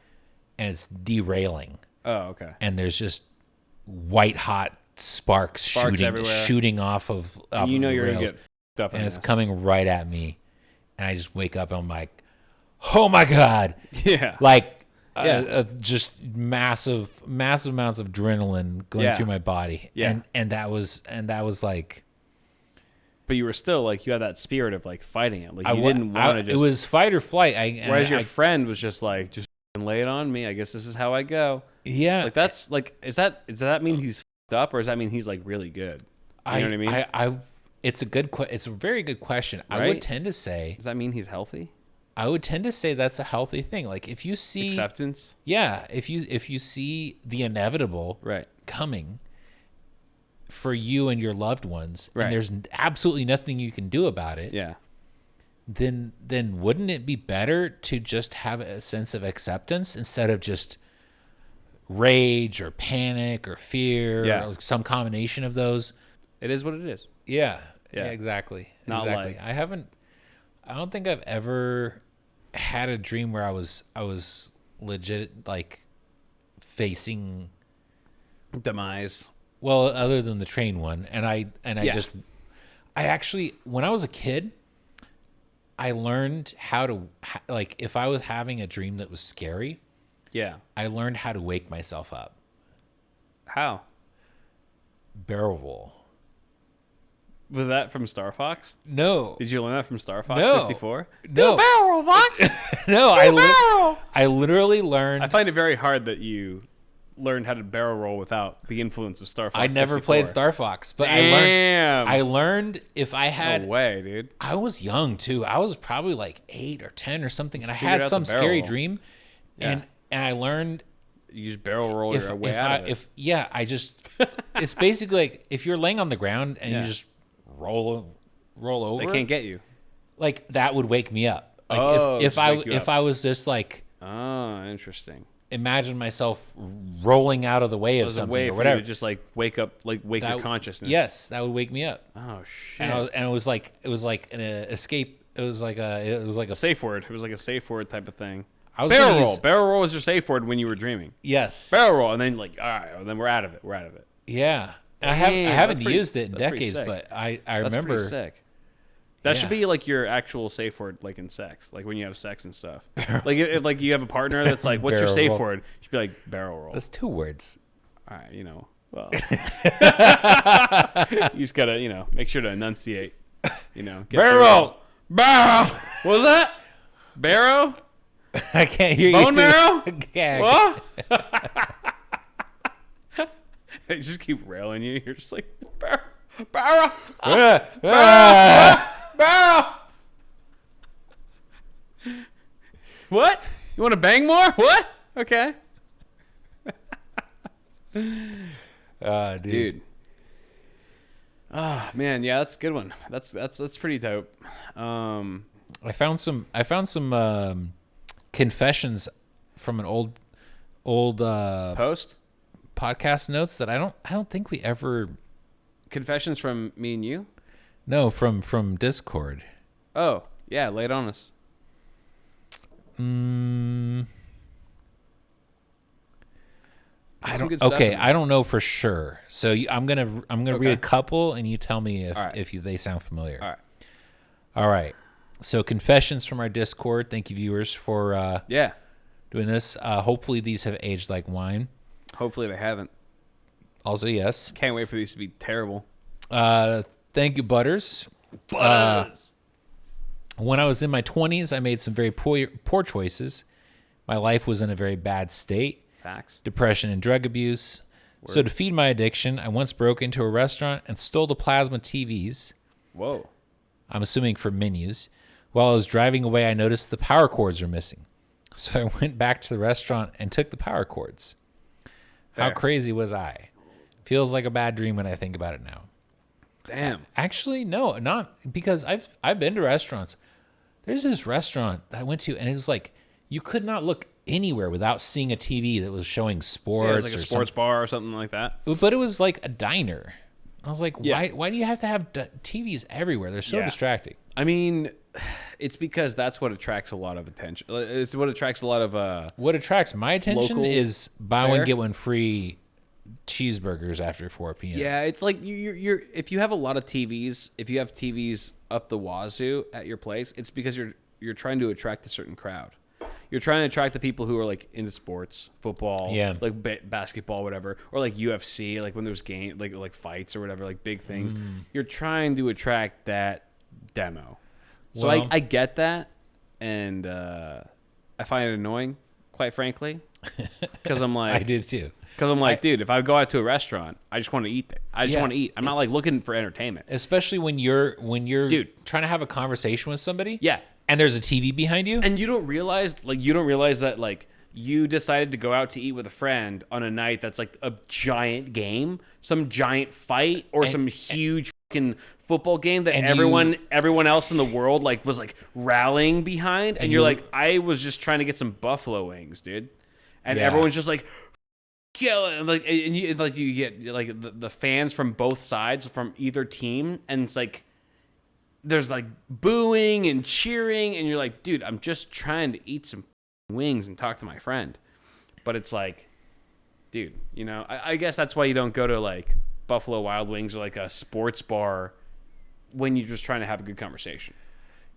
And it's derailing. Oh, okay. And there's just white hot sparks shooting off of you're the gonna rails. get f***ed up. And it's coming right at me. And I just wake up and I'm like, oh my God. Yeah. Like just massive amounts of adrenaline going through my body. Yeah. And that was like, but you were still like, you had that spirit of like fighting it. Like you didn't want to just. It was fight or flight. Whereas your friend was just like, just lay it on me. I guess this is how I go. Yeah. Like that's like, does that mean he's f***ed up or does that mean he's like really good? You know what I mean? It's a very good question. Right? I would tend to say. Does that mean he's healthy? I would tend to say that's a healthy thing. Like if you see acceptance. Yeah. If you see the inevitable coming for you and your loved ones, and there's absolutely nothing you can do about it. Yeah. Then wouldn't it be better to just have a sense of acceptance instead of just rage or panic or fear or some combination of those? It is what it is. Yeah. Yeah, exactly. Not exactly. like I don't think I've ever had a dream where I was legit like facing demise. Well, other than the train one, I actually, when I was a kid, I learned how to like if I was having a dream that was scary, I learned how to wake myself up. How? Barrel roll. Was that from Star Fox? No. Did you learn that from Star Fox 64? No. Do a barrel roll, Fox. No, I literally learned. I find it very hard that you learned how to barrel roll without the influence of Star Fox. I never 64. played Star Fox, but I learned if I had. No way, dude. I was young too. I was probably like 8 or 10 or something, and I had some scary dream, and I learned. You just barrel roll your way out of it. I just. It's basically like if you're laying on the ground and you just roll over. They can't get you. Like that would wake me up. Like if I was just like. Oh, interesting. Imagine myself rolling out of the way of something or whatever. You just like wake up, like wake your consciousness. Yes, that would wake me up. Oh shit! And it was like an escape. It was like a safe word. It was like a safe word type of thing. Barrel roll. Barrel roll was your safe word when you were dreaming. Yes. Barrel roll, and then like all right, well, then we're out of it. Yeah. I haven't used it in decades, but I remember. That's pretty sick. That should be like your actual safe word, like in sex, like when you have sex and stuff. Like if like you have a partner that's like, "What's your safe word?" You should be like barrel roll. That's 2 words. All right, well, you just gotta make sure to enunciate. you know. Barrel. What was that? Barrow? I can't hear you. Bone marrow? Yeah. What? I just keep railing you. You're just like, Barrow. Barrow. What? You want to bang more? What? Okay. Dude. Oh man, yeah, that's a good one. That's pretty dope. I found some confessions from an old Post podcast notes that I don't think we ever. confessions from me and you. No, from Discord. Oh yeah, lay it on us. I don't. Okay, I don't know for sure. So I'm gonna read a couple, and you tell me if they sound familiar. All right. So confessions from our Discord. Thank you, viewers, for doing this. Hopefully these have aged like wine. Hopefully they haven't. Also, yes. Can't wait for these to be terrible. Thank you, Butters. When I was in my 20s, I made some very poor choices. My life was in a very bad state. Facts. Depression and drug abuse. Word. So to feed my addiction, I once broke into a restaurant and stole the plasma TVs. Whoa. I'm assuming for menus. While I was driving away, I noticed the power cords were missing. So I went back to the restaurant and took the power cords. How crazy was I? Feels like a bad dream when I think about it now. Damn. Actually, no, not because I've been to restaurants. There's this restaurant that I went to, and it was like you could not look anywhere without seeing a TV that was showing sports. Yeah, it was like a sports bar or something like that. But it was like a diner. I was like, why do you have to have TVs everywhere? They're so distracting. I mean, it's because that's what attracts a lot of attention. It's what attracts a lot of what attracts my attention is buy one get one free cheeseburgers after 4 p.m. Yeah, it's like you're if you have a lot of TVs, if you have TVs up the wazoo at your place, it's because you're trying to attract a certain crowd. You're trying to attract the people who are like into sports, football, like basketball, whatever, or like UFC, like when there's game, like fights or whatever, like big things. You're trying to attract that demo. So I get that, and I find it annoying, quite frankly, because I'm like, I did too. Because I'm like, dude, if I go out to a restaurant, I just want to eat. I just want to eat. I'm not like looking for entertainment. Especially when you're trying to have a conversation with somebody. Yeah. And there's a TV behind you. And you don't realize that like you decided to go out to eat with a friend on a night that's like a giant game, some giant fight, or some huge fucking football game that everyone else in the world like was like rallying behind, and you're like, I was just trying to get some buffalo wings, dude, and everyone's just like, kill it, and you get like the fans from both sides from either team, and it's like there's like booing and cheering, and you're like, dude, I'm just trying to eat some wings and talk to my friend. But it's like, dude, you know, I guess that's why you don't go to like Buffalo Wild Wings or like a sports bar when you're just trying to have a good conversation.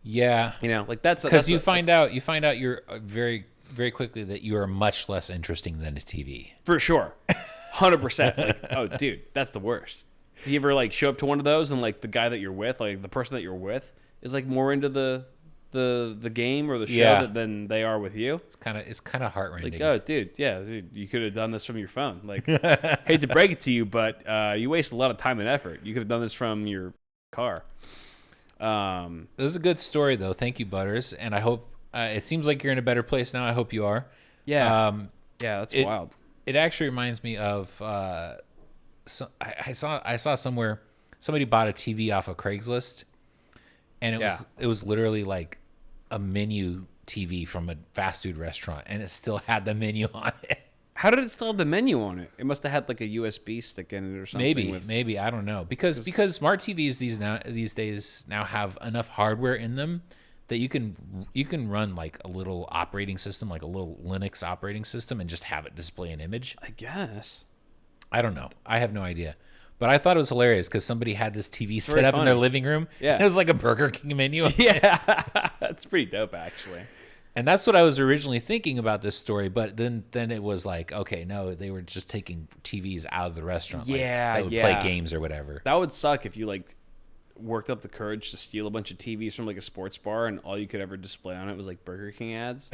Yeah, you know, like that's because you find out you're very, very quickly that you are much less interesting than a TV. For sure, 100%. Like, oh, dude, that's the worst. You ever like show up to one of those and like the guy that you're with, like the person that you're with, is like more into the game or the show than they are with you? It's kind of heart-rending. Like, oh, dude, you could have done this from your phone. Like, hate to break it to you, but you waste a lot of time and effort. You could have done this from your car. This is a good story, though. Thank you, Butters, and I hope it seems like you're in a better place now. I hope you are. Yeah, that's wild. It actually reminds me of. So I saw somewhere somebody bought a TV off of Craigslist, and it was literally like a menu TV from a fast food restaurant, and it still had the menu on it. How did it still have the menu on it? It must have had like a USB stick in it or something. Maybe I don't know because smart TVs these days now have enough hardware in them that you can run like a little operating system, like a little Linux operating system, and just have it display an image. I guess. I don't know. I have no idea. But I thought it was hilarious because somebody had this TV set up in their living room. Yeah. It was like a Burger King menu. Yeah. That's pretty dope, actually. And that's what I was originally thinking about this story. But then it was like, okay, no, they were just taking TVs out of the restaurant. Yeah. Like, they would play games or whatever. That would suck if you like worked up the courage to steal a bunch of TVs from like a sports bar, and all you could ever display on it was like Burger King ads.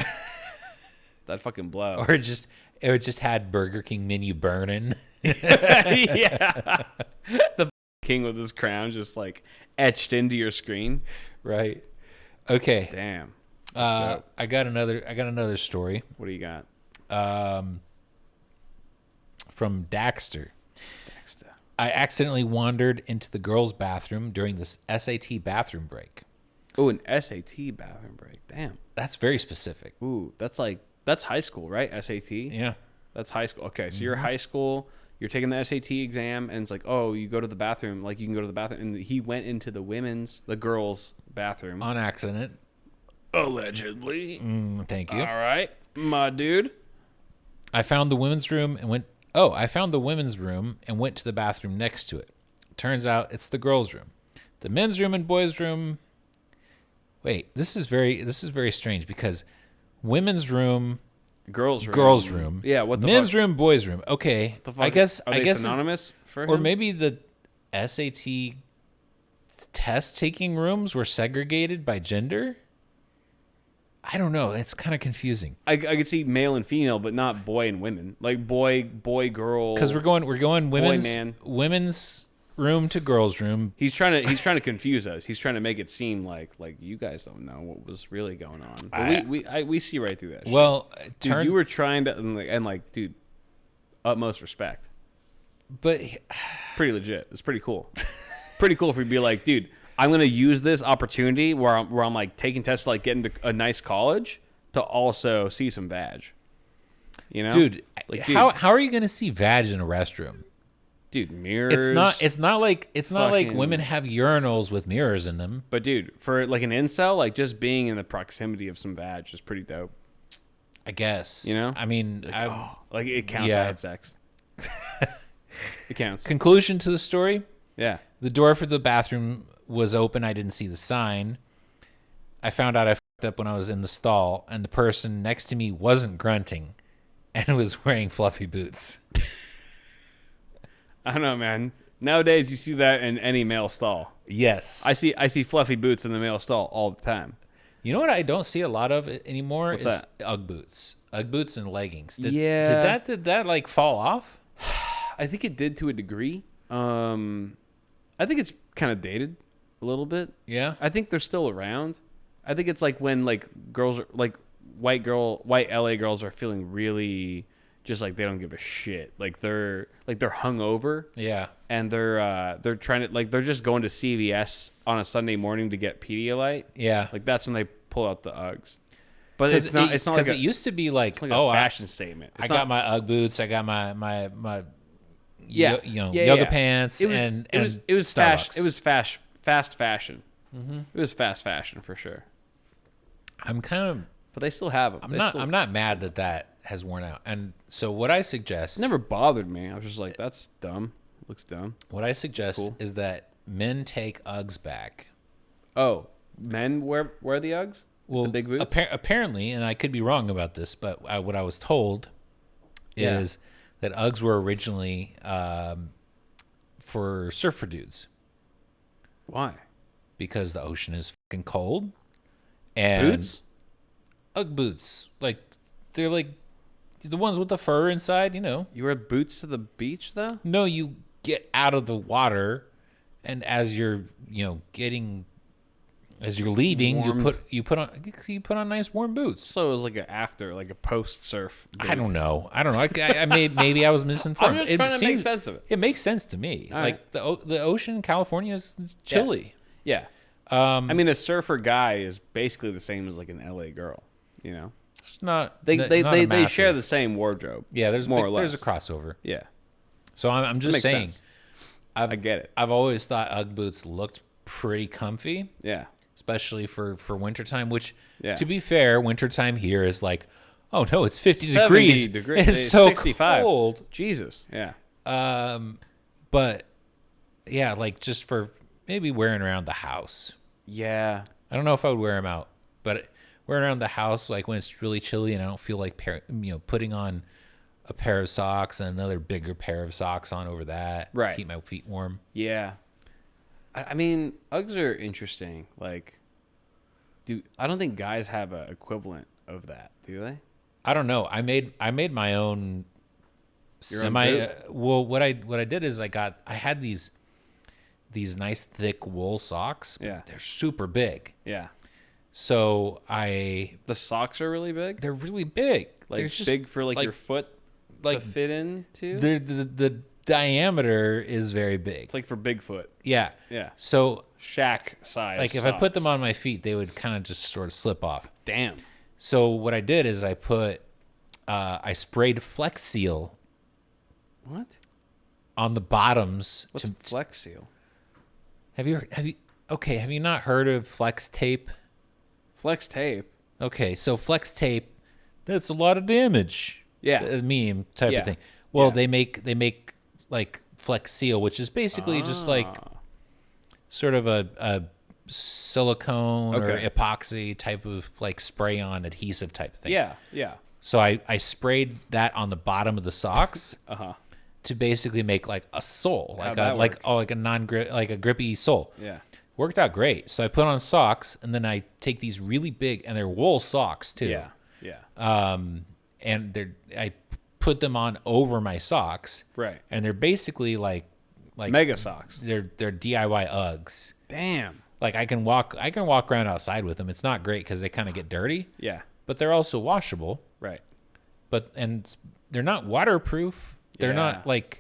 That'd fucking blow. Or it just had Burger King menu burning. Yeah. The king with his crown just like etched into your screen. Right. Okay. Damn. I got another story. What do you got? From Daxter. I accidentally wandered into the girls' bathroom during this SAT bathroom break. Oh, an SAT bathroom break. Damn. That's very specific. Ooh, that's high school, right? SAT? Yeah. That's high school. Okay, so you're high school, you're taking the SAT exam, and it's like, oh, you go to the bathroom. Like, you can go to the bathroom. And he went into the girls' bathroom. On accident. Allegedly. Thank you. All right, my dude. I found the women's room and went to the bathroom next to it. Turns out it's the girls' room. The men's room and boys' room. Wait, this is very strange because women's room, girls' room. Yeah, what the men's fuck? room, boys' room. Okay, The fuck? I guess Are they synonymous for him? or maybe the SAT test taking rooms were segregated by gender. I don't know. It's kind of confusing. I could see male and female, but not boy and women. Like boy, girl. Because we're going women's room to girls' room. He's trying to confuse us. He's trying to make it seem like you guys don't know what was really going on. But we see right through that shit. Well, dude, you were trying to and like, dude, utmost respect. But Pretty legit. It's pretty cool. Pretty cool if we'd be like, dude, I'm gonna use this opportunity where I'm like taking tests to like get into a nice college to also see some vag. You know, dude, like, how are you gonna see vag in a restroom? Dude, mirrors. It's not like women have urinals with mirrors in them. But dude, for like an incel, like just being in the proximity of some vag is pretty dope. I guess. You know? I mean, like it counts. Yeah. I had sex. It counts. Conclusion to the story: Yeah. the door for the bathroom was open. I didn't see the sign. I found out I fucked up when I was in the stall, and the person next to me wasn't grunting and was wearing fluffy boots. I don't know, man. Nowadays, you see that in any male stall. Yes. I see fluffy boots in the male stall all the time. You know what I don't see a lot of anymore What's is that? Ugg boots. Ugg boots and leggings. Yeah. Did that like fall off? I think it did to a degree. I think it's kind of dated a little bit. Yeah. I think they're still around. I think it's like when like girls are like white LA girls are feeling really just like they don't give a shit. Like they're hungover. Yeah. And they're trying to like they're just going to CVS on a Sunday morning to get Pedialyte. Yeah. Like that's when they pull out the Uggs. But it's not like because it used to be like, a fashion statement. I got my Ugg boots. I got my Yeah. yoga pants. It was Starbucks. It was fast fashion. Mm-hmm. It was fast fashion for sure. But they still have them. I'm not mad that has worn out. And so what I suggest, It never bothered me. I was just like, that's dumb. Looks dumb. what I suggest cool. is that men take Uggs back. Oh, men wear the Uggs? Well, The big boots? apparently, and I could be wrong about this, but what I was told is that Uggs were originally for surfer dudes Why? because the ocean is fucking cold. And Boots? Ugg boots, they're like the ones with the fur inside, you You wear boots to the beach, though? No, you get out of the water, and as you're leaving, Warmed. you put on nice warm boots. So it was like a post-surf boot. I don't know. Maybe I was misinformed. I'm just trying to make sense of it. It makes sense to me. All like the ocean in California is chilly. Yeah. I mean, a surfer guy is basically the same as like an LA girl, you know? It's not. They not a massive- share the same wardrobe. Yeah, there's more or less. There's a crossover. Yeah. So I'm just Makes saying. sense. I get it. I've always thought Ugg boots looked pretty comfy, Yeah. especially for wintertime, which, Yeah. to be fair, wintertime here is like, oh no, it's 50 70 degrees. It's so 65. cold. Jesus. Yeah. But yeah, like just for maybe wearing around the house. Yeah. I don't know if I would wear them out, but wearing around the house, like when it's really chilly and I don't feel like putting on a pair of socks and another bigger pair of socks on over that, Right. to keep my feet warm. Yeah. I mean, Uggs are interesting. Like, I don't think guys have an equivalent of that, do they? I don't know. I made my own Your own boot? well, what I did is I had these nice thick wool socks. But Yeah. they're super big. Yeah. So The socks are really big? they're really big. Like, they're just big for, like your foot like to fit into? the diameter is very big. It's like for Bigfoot. Yeah. Yeah. So Shack size. like if I put them on my feet, they would kind of just sort of slip off. Damn. So what I did is I sprayed Flex Seal What? on the bottoms. What's Flex Seal? Have you not heard of Flex Tape? Flex tape. Okay, so Flex Tape, that's a lot of damage. Yeah. A meme type Yeah. of thing. Well, Yeah. they make like Flex Seal, which is basically just like Ah. sort of a silicone Okay. or epoxy type of like spray-on adhesive type thing. Yeah. Yeah. So I sprayed that on the bottom of the socks Uh-huh. to basically make like a sole, How'd that work? like a non-grip, like a grippy sole. Yeah. Worked out great. So I put on socks, and then I take these really big, and they're wool socks too. Yeah. Yeah. And I put them on over my socks. Right. And they're basically like Mega socks. They're DIY Uggs. Damn. Like I can walk around outside with them. It's not great because they kind of get dirty, Yeah. but they're also washable. Right. And they're not waterproof. They're Yeah. not like,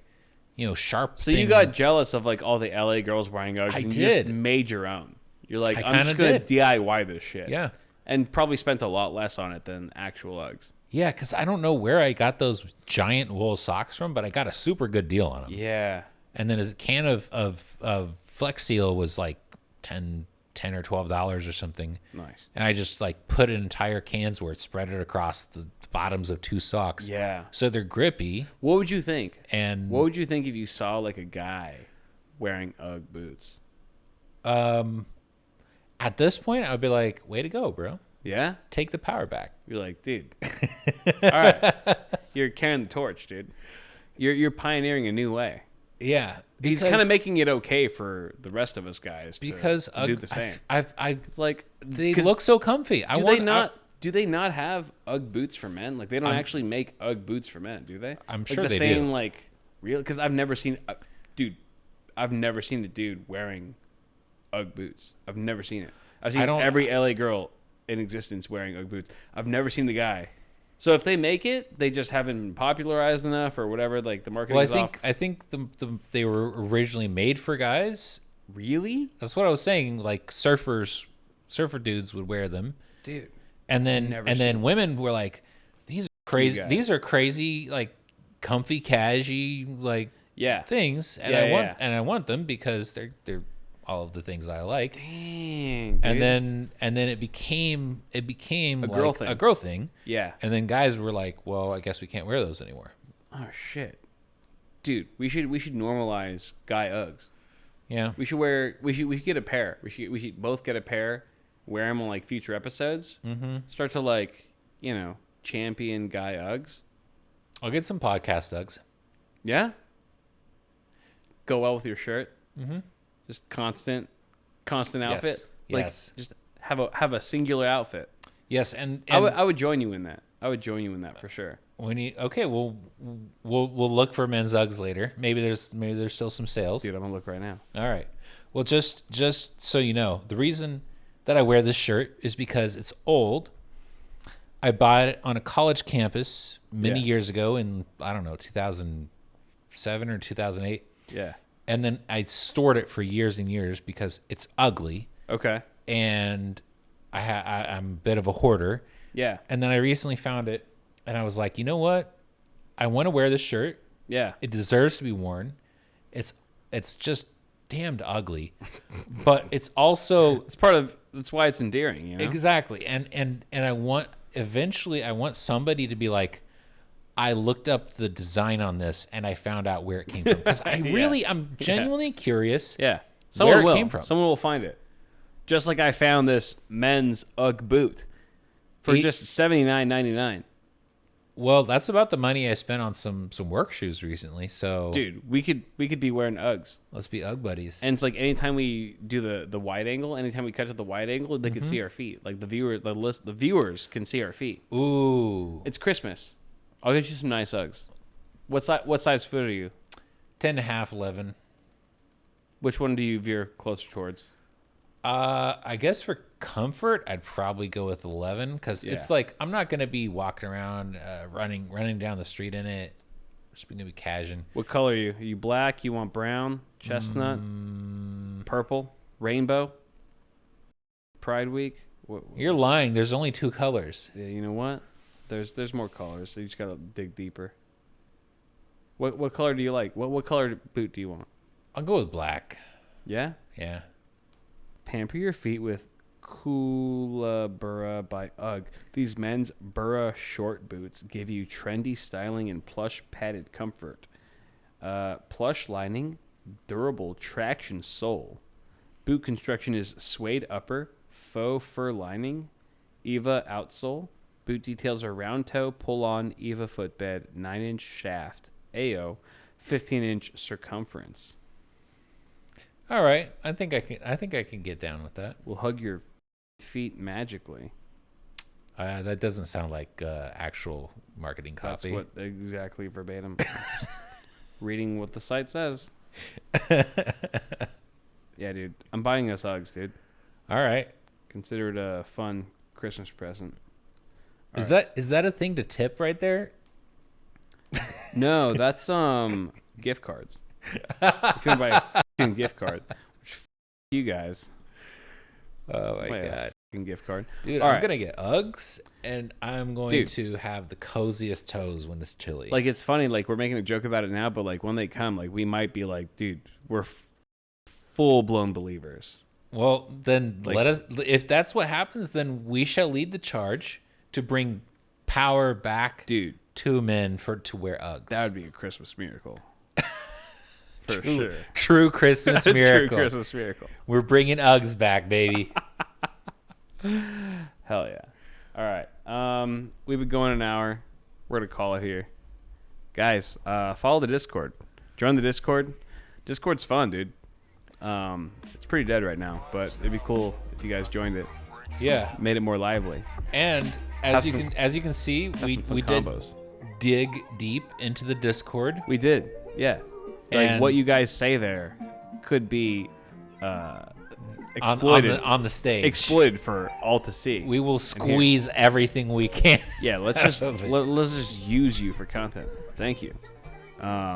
sharp. So you got jealous of like all the LA girls wearing Uggs, I and you just did. made your own. You're like, I I'm just kinda gonna did. DIY this shit. Yeah. And probably spent a lot less on it than actual Uggs. Yeah, because I don't know where I got those giant wool socks from, but I got a super good deal on them. Yeah. And then a can of Flex Seal was like $10 or $12 or something. Nice. And I just like put entire cans where it spread it across the bottoms of 2 socks. Yeah. So they're grippy. What would you think? And What would you think if you saw like a guy wearing Ugg boots? at this point, I would be like, way to go, bro. Yeah? Take the power back. You're like, dude. All right. You're carrying the torch, dude. You're pioneering a new way. Yeah. He's kind of making it okay for the rest of us guys to do the same. It's like they 'cause look so comfy. Do they not have Ugg boots for men? Like they don't actually make Ugg boots for men, do they? I'm like sure the they same do. like real because I've never seen dude. I've never seen a dude wearing Ugg boots. I've never seen it. I've seen every LA girl in existence wearing Ugg boots. I've never seen the guy. So if they make it, they just haven't been popularized enough or whatever. Like the marketing. Well, I think they were originally made for guys. Really, That's what I was saying. Like surfer dudes would wear them, dude. and then women were like, these are crazy. guys. These are crazy, like comfy, cashy, like Yeah. things, and I want them because they're all of the things I like. Dang. Dude. And then it became a girl thing. a girl thing. Yeah. And then guys were like, well, I guess we can't wear those anymore. Oh shit, dude. We should normalize guy Uggs. Yeah. We should get a pair. We should both get a pair. Wear them on like future episodes. Mm-hmm. Start to like champion guy Uggs. I'll get some podcast Uggs. Yeah. Go well with your shirt. Mm-hmm. Just constant outfit. Like, Yes. just have a singular outfit. Yes, and I would join you in that. I would join you in that for sure. we'll look for men's Uggs later. Maybe there's still some sales. Dude, I'm gonna look right now. All right. Well, just so you know, the reason that I wear this shirt is because it's old. I bought it on a college campus many years ago in, I don't know, 2007 or 2008. Yeah. And then I stored it for years and years because it's ugly. Okay. And I'm a bit of a hoarder. Yeah. And then I recently found it, and I was like, you know what? I want to wear this shirt. Yeah. It deserves to be worn. It's just damned ugly, but it's also That's why it's endearing, you know? exactly. And I want somebody to be like, I looked up the design on this and I found out where it came from because I'm genuinely curious. Yeah. Where Someone it came from. Someone will find it. Just like I found this men's Ugg boot for He- just $79.99. Well, that's about the money I spent on some work shoes recently. So, Dude, we could be wearing Uggs. let's be Ugg buddies. And it's like anytime we do the wide angle, anytime we cut to the wide angle, they can see our feet. Like the viewers can see our feet. Ooh, It's Christmas. I'll get you some nice Uggs. What size foot are you? 10.5, 11. Which one do you veer closer towards? I guess for comfort, I'd probably go with 11 because it's like I'm not gonna be walking around, running down the street in it. Just gonna be casual. What color are you? Are you black? You want brown? Chestnut? Purple? Rainbow? Pride Week? You're lying. There's only 2 colors. Yeah, you know what? There's more colors, so you just gotta dig deeper. What color do you like? What color boot do you want? I'll go with black. Yeah? Yeah. Pamper your feet with Kookaburra by Ugg. These men's Burra short boots give you trendy styling and plush padded comfort. Plush lining, durable traction sole. Boot construction is suede upper, faux fur lining, Eva outsole. Boot details are round toe, pull on, Eva footbed, 9-inch shaft, AO, 15-inch circumference. All right. I think I can get down with that. Will hug your feet magically. That doesn't sound like actual marketing copy. That's what exactly verbatim. Reading what the site says. Yeah, dude. I'm buying us Uggs, dude. All right. Consider it a fun Christmas present. Is that a thing to tip right there? No, that's gift cards. If you want to buy a fucking gift card, which you guys. Oh my Buy a god. fucking gift card. Dude, All I'm right. gonna get Uggs, and I'm going Dude. to have the coziest toes when it's chilly. Like, it's funny, like, we're making a joke about it now, but, like, when they come, like, we might be like, dude, we're full-blown believers. well, then like- let us. If that's what happens, then we shall lead the charge to bring power back Dude, to men to wear Uggs. that would be a Christmas miracle. For sure. True Christmas miracle. True Christmas miracle. We're bringing Uggs back, baby. Hell yeah. All right. We've been going an hour. We're going to call it here. Guys, follow the Discord. Join the Discord. Discord's fun, dude. It's pretty dead right now, but it'd be cool if you guys joined it. Yeah. Made it more lively. And as you can see, we did combos. dig deep into the Discord. We did. Yeah. Like, And- what you guys say there could be exploited on the stage. exploited for all to see. We will squeeze everything we can. Yeah, let's just let's just use you for content. Thank you.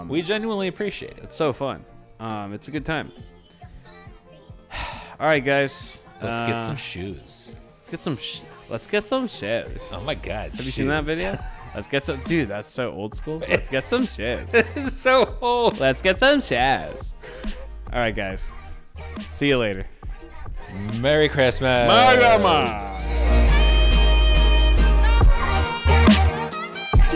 We genuinely appreciate it. It's so fun. It's a good time. All right, guys. Let's get some shoes. Let's get some shoes. Oh my god. Have you seen that video? Let's get some. Dude, that's so old school. Let's get some shoes. It's so old. Let's get some shoes. All right, guys. See you later. Merry Christmas. Merry Christmas.